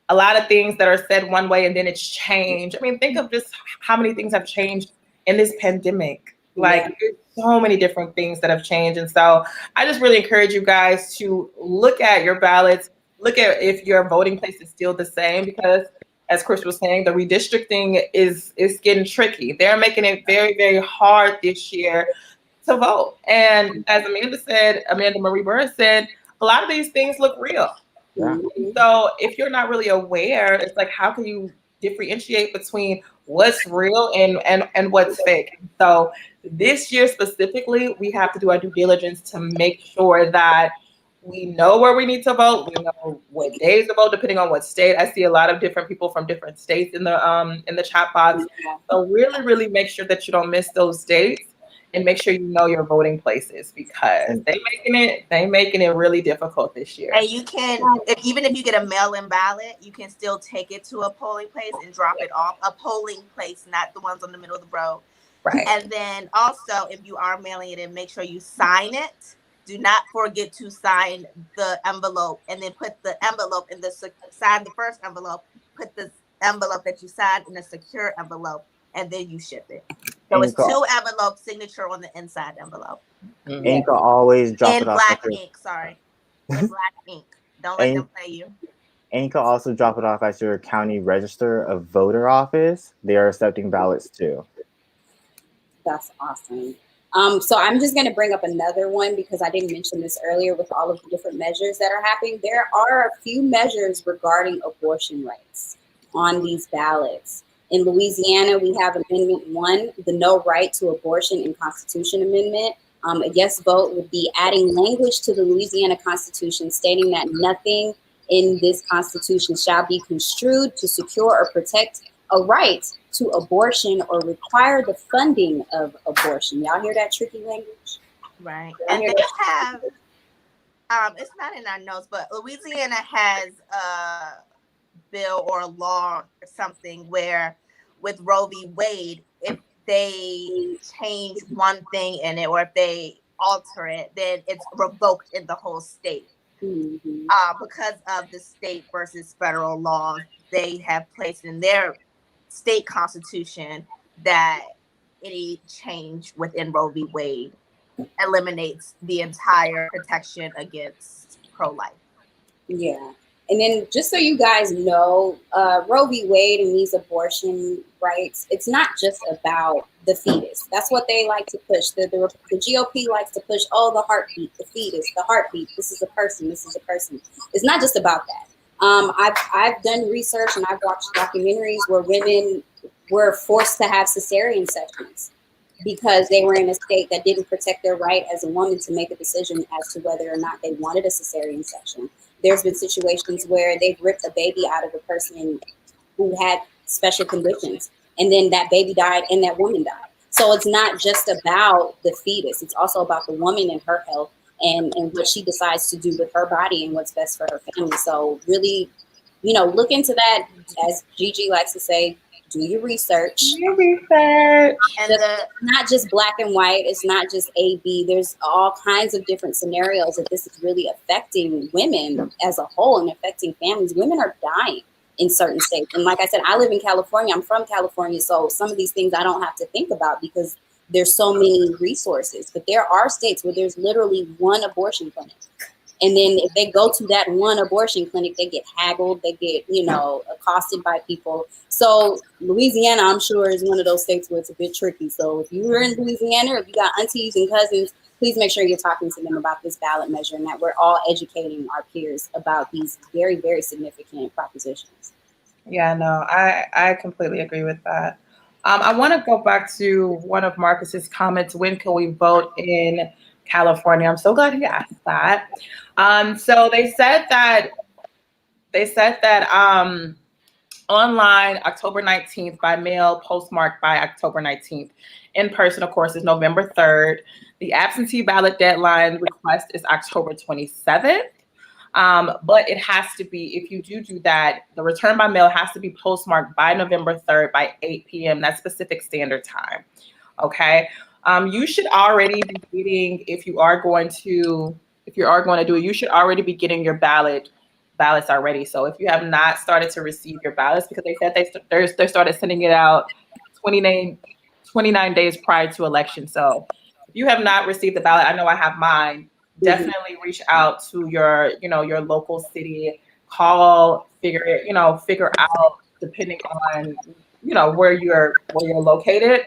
S2: A lot of things that are said one way and then it's changed. I mean, think of just how many things have changed in this pandemic. Like, there's so many different things that have changed, and so I just really encourage you guys to look at your ballots. Look at if your voting place is still the same, because as Chris was saying, the redistricting is getting tricky. They're making it very, very hard this year to vote. And as Amanda Marie Burr said, a lot of these things look real.
S4: Yeah.
S2: So if you're not really aware, it's like, how can you differentiate between what's real and what's fake? So this year specifically, we have to do our due diligence to make sure that we know where we need to vote. We know what days to vote, depending on what state. I see a lot of different people from different states in the chat box. So really, really make sure that you don't miss those dates, and make sure you know your voting places, because they making it really difficult this year.
S3: And you can, even if you get a mail-in ballot, you can still take it to a polling place and drop it off. A polling place, not the ones on the middle of the road.
S2: Right.
S3: And then also, if you are mailing it in, make sure you sign it. Do not forget to sign the envelope, and then put the envelope in sign the first envelope, put the envelope that you signed in a secure envelope, and then you ship it. So it's 2 envelopes, signature on the inside envelope.
S4: And you can always drop it off.
S3: In black ink, sorry. In black ink. Don't let them play you.
S4: And you can also drop it off at your county register of voter office. They are accepting ballots too.
S1: That's awesome. So I'm just going to bring up another one because I didn't mention this earlier with all of the different measures that are happening. There are a few measures regarding abortion rights on these ballots. In Louisiana, we have Amendment 1, the No Right to Abortion in Constitution Amendment. A yes vote would be adding language to the Louisiana Constitution stating that nothing in this Constitution shall be construed to secure or protect a right to abortion or require the funding of abortion. Y'all hear that tricky language?
S3: Right. And they have, it's not in our notes, but Louisiana has a bill or a law or something where with Roe v. Wade, if they change one thing in it or if they alter it, then it's revoked in the whole state. Because of the state versus federal law, they have placed in their state constitution that any change within Roe v. Wade eliminates the entire protection against pro-life.
S1: Yeah. And then just so you guys know, Roe v. Wade and these abortion rights, it's not just about the fetus. That's what they like to push. The GOP likes to push, oh, the heartbeat, the fetus, the heartbeat. This is a person. This is a person. It's not just about that. I've done research and I've watched documentaries where women were forced to have cesarean sections because they were in a state that didn't protect their right as a woman to make a decision as to whether or not they wanted a cesarean section. There's been situations where they've ripped a baby out of a person who had special conditions, and then that baby died and that woman died. So it's not just about the fetus. It's also about the woman and her health and what she decides to do with her body and what's best for her family. So really, look into that. As Gigi likes to say, do your research.
S3: And
S1: not just black and white. It's not just A, B. There's all kinds of different scenarios that this is really affecting women as a whole and affecting families. Women are dying in certain states. And like I said, I live in California. I'm from California. So some of these things I don't have to think about because there's so many resources. But there are states where there's literally one abortion clinic. And then if they go to that one abortion clinic, they get haggled, they get, accosted by people. So Louisiana, I'm sure, is one of those states where it's a bit tricky. So if you're in Louisiana or if you got aunties and cousins, please make sure you're talking to them about this ballot measure and that we're all educating our peers about these very, very significant propositions.
S2: Yeah, no, I completely agree with that. I want to go back to one of Marcus's comments. When can we vote in California? I'm so glad he asked that. So they said that online October 19th, by mail, postmarked by October 19th. In person, of course, is November 3rd. The absentee ballot deadline request is October 27th. But it has to be, if you do that, the return by mail has to be postmarked by November 3rd by 8 p.m. That's Pacific Standard Time. Okay. You should already be getting, if you are going to do it, you should already be getting your ballots already. So if you have not started to receive your ballots, because they said they started sending it out 29 days prior to election. So if you have not received the ballot, I know I have mine. Definitely reach out to your local city, call, figure out depending on, where you're located,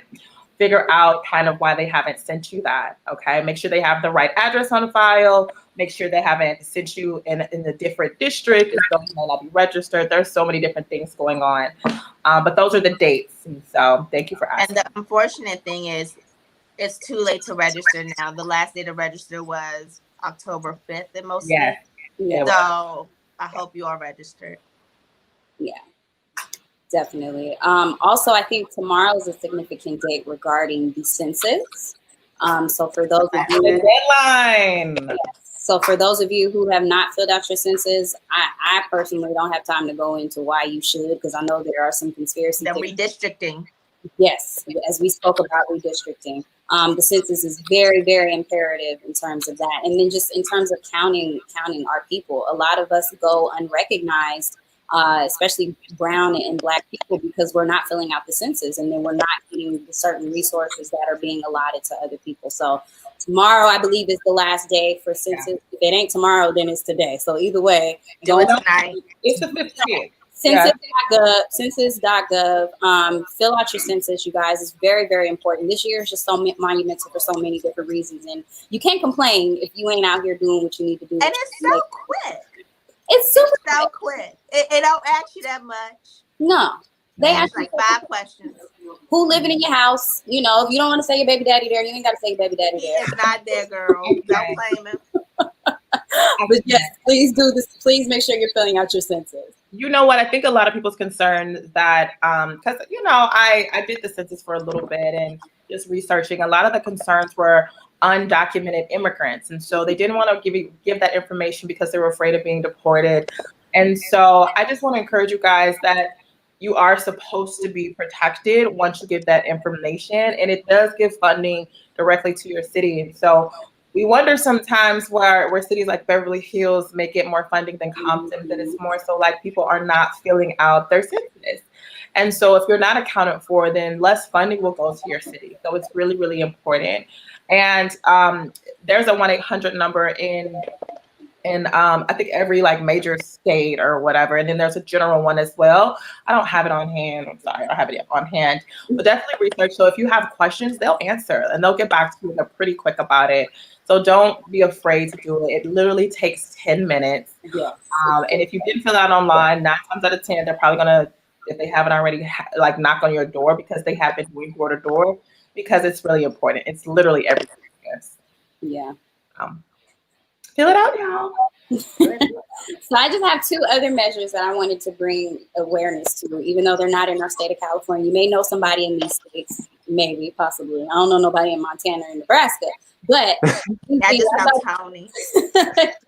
S2: figure out kind of why they haven't sent you that. Okay. Make sure they have the right address on file. Make sure they haven't sent you in a different district, because those may not be registered. There's so many different things going on. But those are the dates. And so thank you for asking.
S3: And the unfortunate thing is, it's too late to register now. The last day to register was October 5th in most
S2: Yes.
S3: states. So I hope you are registered.
S1: Yeah, definitely. Also, I think tomorrow is a significant date regarding the census. So for those of you,
S2: deadline.
S1: So for those of you who have not filled out your census, I personally don't have time to go into why you should, because I know there are some conspiracy theories.
S3: Redistricting.
S1: Yes, as we spoke about redistricting. The census is very, very imperative in terms of that. And then just in terms of counting our people, a lot of us go unrecognized, especially brown and black people, because we're not filling out the census, and then we're not getting the certain resources that are being allotted to other people. So tomorrow, I believe, is the last day for census. Yeah. If it ain't tomorrow, then it's today. So either way,
S3: do it tonight.
S2: It's the 15th.
S1: Census.gov, fill out your census, you guys. It's very, very important. This year is just so monumental for so many different reasons, and you can't complain if you ain't out here doing what you need to do.
S3: And it's so quick.
S1: It's super
S3: so quick. It don't ask you that much.
S1: No, they ask
S3: like 5 questions.
S1: Who living in your house? If you don't want to say your baby daddy there, you ain't got to say your baby daddy there.
S3: It's not there, girl. Don't blame him.
S1: But yes, please do this. Please make sure you're filling out your census.
S2: You know what? I think a lot of people's concern that, because, I did the census for a little bit and just researching, a lot of the concerns were undocumented immigrants. And so they didn't want to give that information because they were afraid of being deported. And so I just want to encourage you guys that you are supposed to be protected once you give that information. And it does give funding directly to your city. And so we wonder sometimes where cities like Beverly Hills may get more funding than Compton, that it's more so like people are not filling out their census. And so if you're not accounted for, then less funding will go to your city. So it's really, really important. And there's a 1-800 number in I think every major state or whatever. And then there's a general one as well. I don't have it on hand. I'm sorry, I don't have it on hand. But definitely research. So if you have questions, they'll answer and they'll get back to you. They're pretty quick about it. So don't be afraid to do it. It literally takes 10 minutes.
S1: Yes.
S2: And if you didn't fill out online, 9 times out of 10, they're probably gonna, if they haven't already, knock on your door, because they have been doing door to door, because it's really important. It's literally everything. Yes.
S1: Yeah.
S2: Fill it out, y'all.
S1: So I just have 2 other measures that I wanted to bring awareness to, even though they're not in our state of California. You may know somebody in these states, maybe, possibly. I don't know nobody in Montana or Nebraska, but
S3: I just know Tony.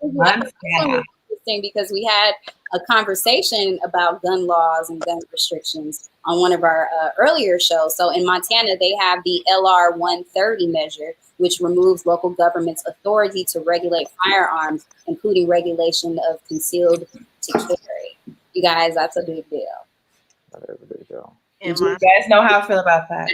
S1: Interesting, because we had a conversation about gun laws and gun restrictions on one of our earlier shows. So in Montana, they have the LR 130 measure, which removes local government's authority to regulate firearms, including regulation of concealed to carry. You guys, that's a big deal.
S4: That is a big deal.
S2: You guys know how I feel about that.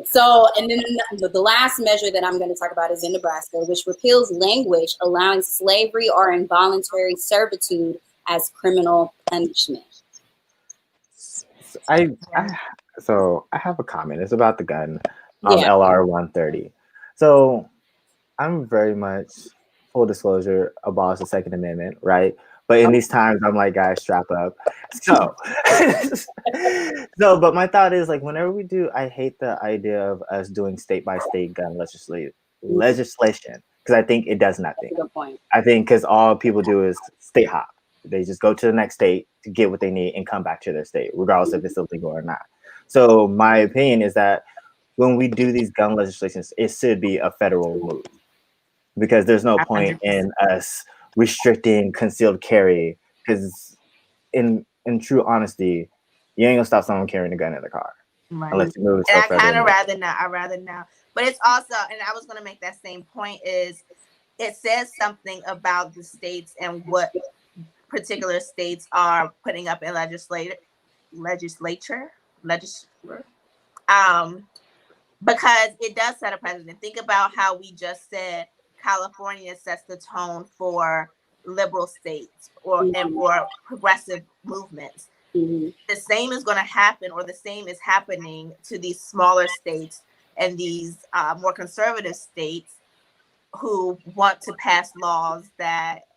S1: So, and then the last measure that I'm going to talk about is in Nebraska, which repeals language allowing slavery or involuntary servitude as criminal punishment.
S4: I have a comment. It's about the gun, LR 130. So I'm very much, full disclosure, abolish the Second Amendment, right? But in these times, I'm like, guys, strap up. So, but my thought is, whenever we do, I hate the idea of us doing state by state gun legislation, because I think it does nothing.
S1: Good point.
S4: I think because all people do is state hop. They just go to the next state to get what they need and come back to their state, regardless if it's illegal or not. So my opinion is that when we do these gun legislations, it should be a federal move, because there's no point in us restricting concealed carry, because in true honesty, you ain't gonna stop someone carrying a gun in the car,
S3: right?
S4: Unless you move.
S3: And I kind of rather not. I rather not. But it's also, and I was gonna make that same point, is it says something about the states and what particular states are putting up in legislature, because it does set a precedent. Think about how we just said California sets the tone for liberal states or progressive movements.
S1: Mm-hmm.
S3: The same is going to happen, or the same is happening to these smaller states and these more conservative states who want to pass laws that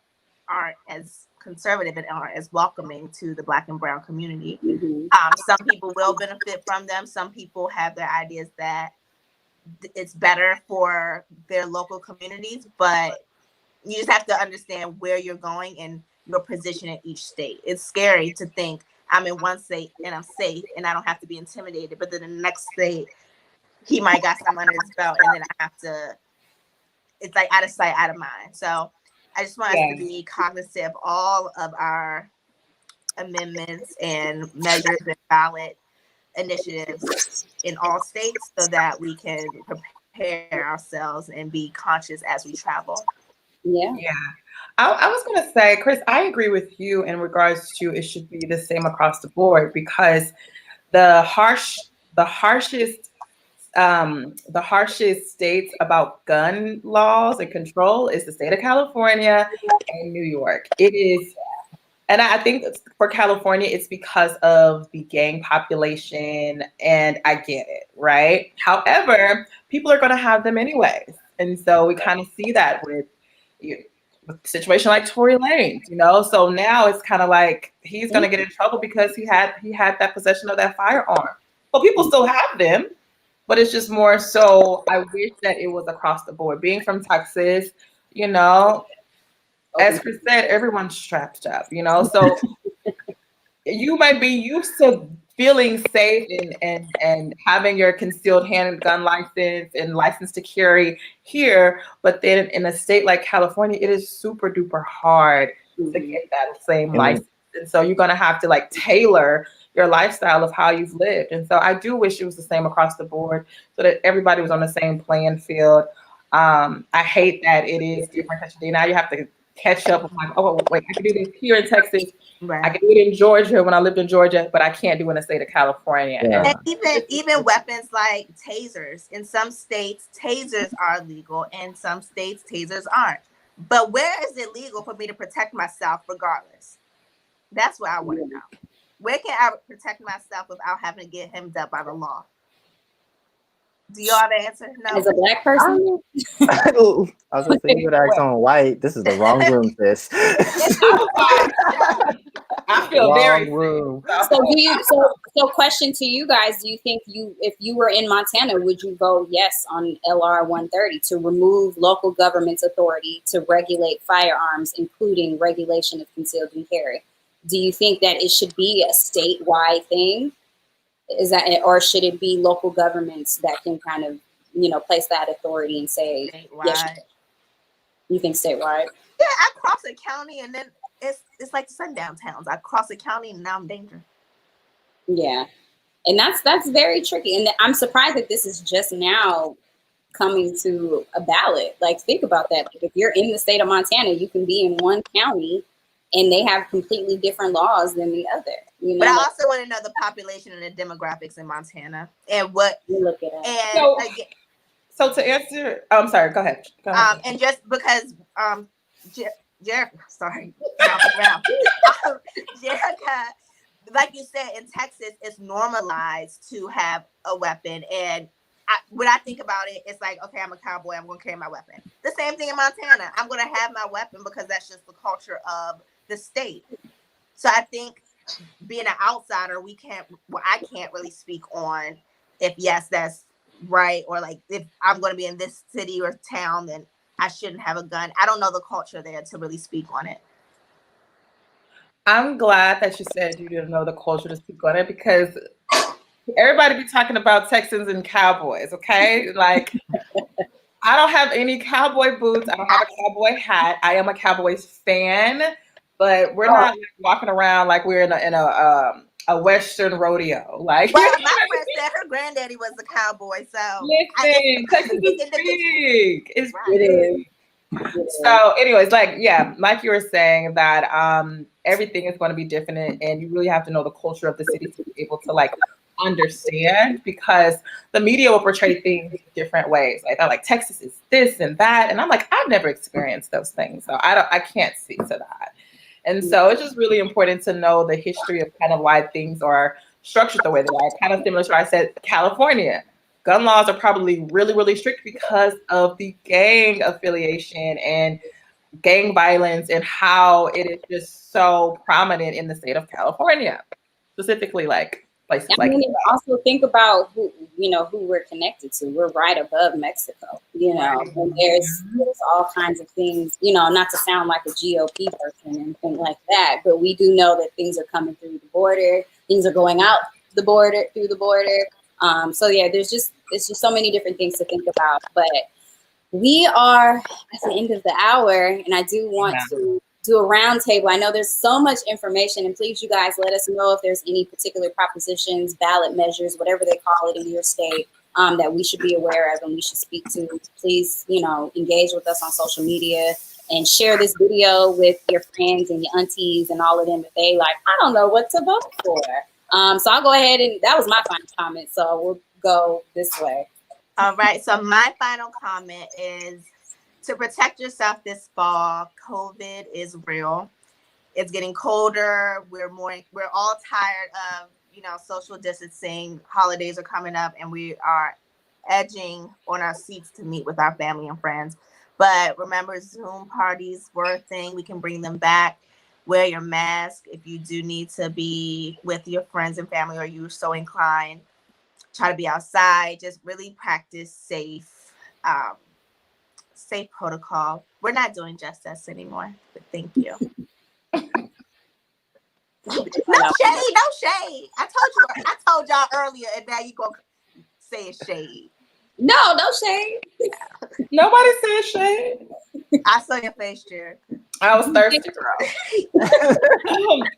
S3: aren't as conservative and aren't as welcoming to the Black and brown community.
S1: Mm-hmm.
S3: Some people will benefit from them. Some people have their ideas that it's better for their local communities, but you just have to understand where you're going and your position in each state. It's scary to think I'm in one state and I'm safe and I don't have to be intimidated, but then in the next state, he might got something under his belt and then I have to, it's like out of sight, out of mind. So I just want us to be cognizant of all of our amendments and measures and ballot initiatives in all states so that we can prepare ourselves and be conscious as we travel.
S1: Yeah.
S2: I was going to say, Chris, I agree with you in regards to it should be the same across the board, because the harshest states about gun laws and control is the state of California and New York. It is, and I think for California, it's because of the gang population, and I get it, right? However, people are going to have them anyways, and so we kind of see that with a situation like Tory Lanez, So now it's kind of like he's going to get in trouble because he had that possession of that firearm. Well, people still have them, but it's just more so. I wish that it was across the board. Being from Texas, as Chris said, everyone's strapped up, So you might be used to feeling safe and having your concealed handgun license and license to carry here, but then in a state like California, it is super duper hard to get that same license. And so you're going to have to tailor your lifestyle of how you've lived. And so I do wish it was the same across the board so that everybody was on the same playing field. I hate that it is different. Now you have to catch up. I'm like, oh, wait, I can do this here in Texas.
S3: Right.
S2: I can do it in Georgia when I lived in Georgia, but I can't do it in the state of California.
S4: Yeah.
S3: And even weapons like tasers. In some states, tasers are legal. In some states, tasers aren't. But where is it legal for me to protect myself regardless? That's what I want to know. Where can I protect myself without having to get hemmed up by the law? Do y'all have an answer? No.
S1: As a Black person?
S4: I was going to say, you would ask someone white. This is the wrong room, sis.
S2: I feel
S4: wrong
S2: very
S4: room.
S1: So question to you guys, do you think if you were in Montana, would you vote yes on LR 130 to remove local government's authority to regulate firearms, including regulation of concealed carry? Do you think that it should be a statewide thing? Is that, or should it be local governments that can kind of, place that authority and say,
S3: statewide?
S1: Yes, you think statewide?
S3: Yeah, I cross a county and then it's like sundown towns. I cross a county and now I'm in danger.
S1: Yeah, and that's very tricky. And I'm surprised that this is just now coming to a ballot. Like, think about that. Like, if you're in the state of Montana, you can be in one county and they have completely different laws than the other.
S3: But I also want to know the population and the demographics in Montana and what
S1: you look at.
S3: And
S2: so to answer, I'm sorry. Go ahead.
S3: And just because Jerica, sorry, Jerica, like you said, in Texas, it's normalized to have a weapon. And when I think about it, it's like, okay, I'm a cowboy, I'm going to carry my weapon. The same thing in Montana. I'm going to have my weapon because that's just the culture of the state. So I think being an outsider, I can't really speak on if yes, that's right, or like if I'm going to be in this city or town, then I shouldn't have a gun. I don't know the culture there to really speak on it.
S2: I'm glad that you said you didn't know the culture to speak on it, because everybody be talking about Texans and cowboys, okay? Like, I don't have any cowboy boots. I don't have a cowboy hat. I am a Cowboys fan, but we're not walking around like we're in a Western rodeo. Like,
S3: well, my friend said her granddaddy was a cowboy, so
S2: listen, Texas is big. It's
S3: right.
S2: big. So, anyways, like you were saying that everything is going to be different, and you really have to know the culture of the city to be able to understand because the media will portray things different ways. Like they're like Texas is this and that, and I'm like I've never experienced those things, so I can't speak to that. And so it's just really important to know the history of kind of why things are structured the way they are. Kind of similar to what I said, California. Gun laws are probably really, really strict because of the gang affiliation and gang violence and how it is just so prominent in the state of California, specifically like places
S1: I
S2: like
S1: mean,
S2: that.
S1: also think about who we're connected to. We're right above Mexico, and there's all kinds of things, not to sound like a GOP person and anything like that, but we do know that things are coming through the border, things are going out through the border. So yeah, it's just so many different things to think about, but we are at the end of the hour, and I do want to do a roundtable. I know there's so much information, and please, you guys, let us know if there's any particular propositions, ballot measures, whatever they call it in your state, that we should be aware of and we should speak to. Please, engage with us on social media and share this video with your friends and your aunties and all of them if they like, I don't know what to vote for. So I'll go ahead, and that was my final comment. So we'll go this way.
S3: All right. So my final comment is to protect yourself this fall. COVID is real. It's getting colder. We're all tired of, social distancing. Holidays are coming up and we are edging on our seats to meet with our family and friends. But remember, Zoom parties were a thing. We can bring them back. Wear your mask if you do need to be with your friends and family or you're so inclined. Try to be outside. Just really practice safe protocol. We're not doing just us anymore, but thank you. No shade. I told y'all earlier, and now you gonna say it's shade.
S1: No shade.
S2: Nobody said shade.
S3: I saw your face, Jared.
S2: I was thirsty, girl.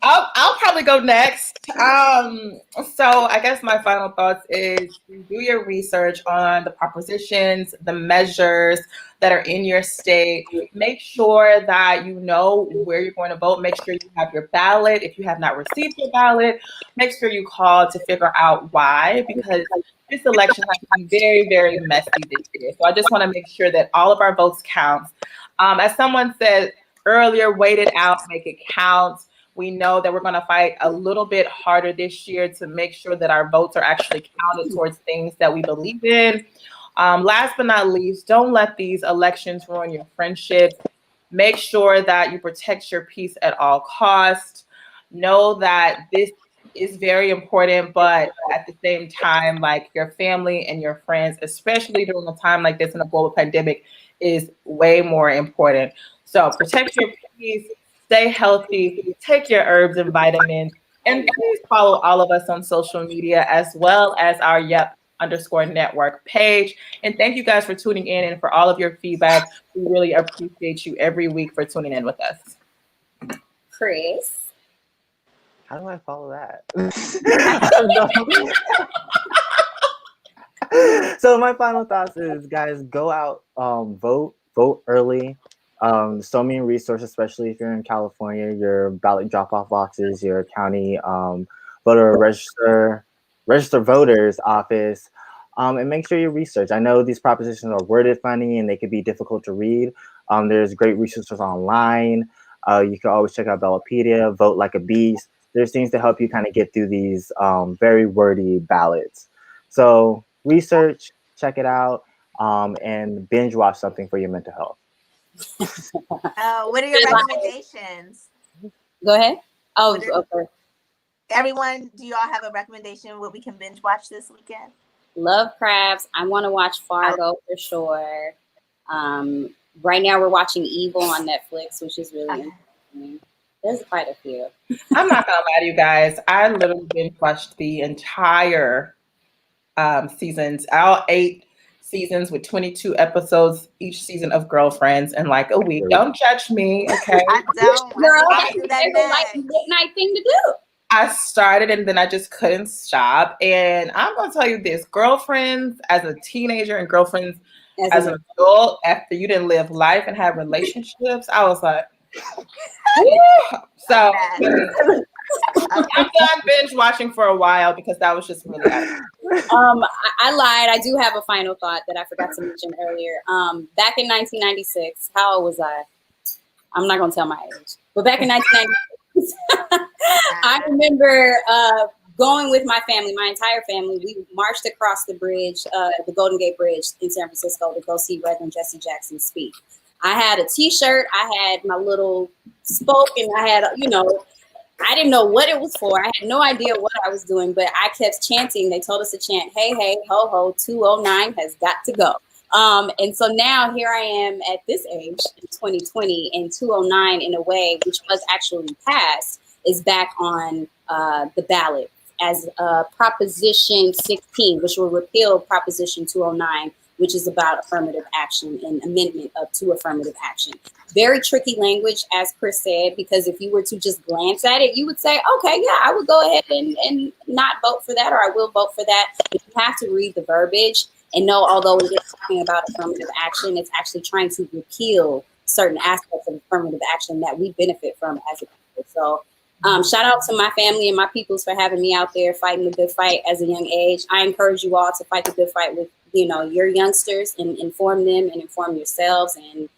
S2: I'll probably go next. So I guess my final thoughts is do your research on the propositions, the measures that are in your state. Make sure that you know where you're going to vote. Make sure you have your ballot. If you have not received your ballot, make sure you call to figure out why, because this election has been very, very messy this year. So I just want to make sure that all of our votes count. As someone said earlier, wait it out, make it count. We know that we're going to fight a little bit harder this year to make sure that our votes are actually counted towards things that we believe in. Last but not least, don't let these elections ruin your friendships. Make sure that you protect your peace at all costs. Know that this is very important, but at the same time, like your family and your friends, especially during a time like this in a global pandemic, is way more important. So protect your peace, stay healthy, take your herbs and vitamins, and please follow all of us on social media as well as our _network page. And thank you guys for tuning in and for all of your feedback. We really appreciate you every week for tuning in with us.
S1: Chris.
S4: How do I follow that? So my final thoughts is, guys, go out, vote early. So many resources, especially if you're in California, your ballot drop-off boxes, your county voter register voters office, and make sure you research. I know these propositions are worded funny and they could be difficult to read. There's great resources online. You can always check out Ballotpedia, Vote Like a Beast. There's things to help you kind of get through these very wordy ballots. So research, check it out, and binge watch something for your mental health.
S3: What are your recommendations?
S1: Go ahead. Oh, okay.
S3: Everyone, do you all have a recommendation what we can binge watch this weekend?
S1: Lovecrafts. I want to watch Fargo for sure. Right now we're watching Evil on Netflix, which is really interesting. There's quite a few.
S2: I'm not gonna lie to you guys. I literally binge watched the entire seasons, all 8 seasons with 22 episodes each season of Girlfriends in like a week. Don't judge me, okay?
S3: I don't.
S1: Girl,
S3: I do that
S1: like a midnight thing to do.
S2: I started and then I just couldn't stop. And I'm gonna tell you this: Girlfriends as a teenager and Girlfriends as an adult, after you didn't live life and have relationships, I was like, so I'm done binge watching for a while because that was just really out of
S1: I lied. I do have a final thought that I forgot to mention earlier. Back in 1996, how old was I? I'm not gonna tell my age, but back in 1996, I remember going with my family, my entire family. We marched across the bridge, the Golden Gate Bridge in San Francisco, to go see Reverend Jesse Jackson speak. I had a T-shirt, I had my little spoke, and I had, I didn't know what it was for. I had no idea what I was doing, but I kept chanting. They told us to chant, "Hey, hey, ho, ho, 209 has got to go." And so now here I am at this age in 2020, and 209, in a way, which was actually passed, is back on the ballot as Proposition 16, which will repeal Proposition 209, which is about affirmative action and amendment to affirmative action. Very tricky language, as Chris said, because if you were to just glance at it, you would say, okay, yeah, I would go ahead and not vote for that, or I will vote for that. But you have to read the verbiage and know, although it is talking about affirmative action, it's actually trying to repeal certain aspects of affirmative action that we benefit from as a people. So shout out to my family and my peoples for having me out there fighting the good fight as a young age. I encourage you all to fight the good fight with, your youngsters, and inform them and inform yourselves. And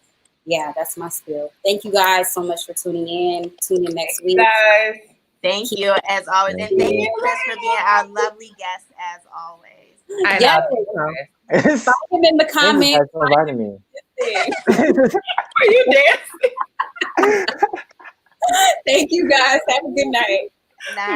S1: yeah, that's my spiel. Thank you guys so much for tuning in. Tune in next week.
S2: guys.
S3: Thank you, as always. And thank you, Chris, for being our lovely guest, as always.
S2: I
S1: Yes.
S2: know.
S1: Find them in the
S4: Thank you
S1: comments.
S4: guys for inviting me.
S2: Are you dancing?
S1: Thank you guys. Have a good night.
S3: Night.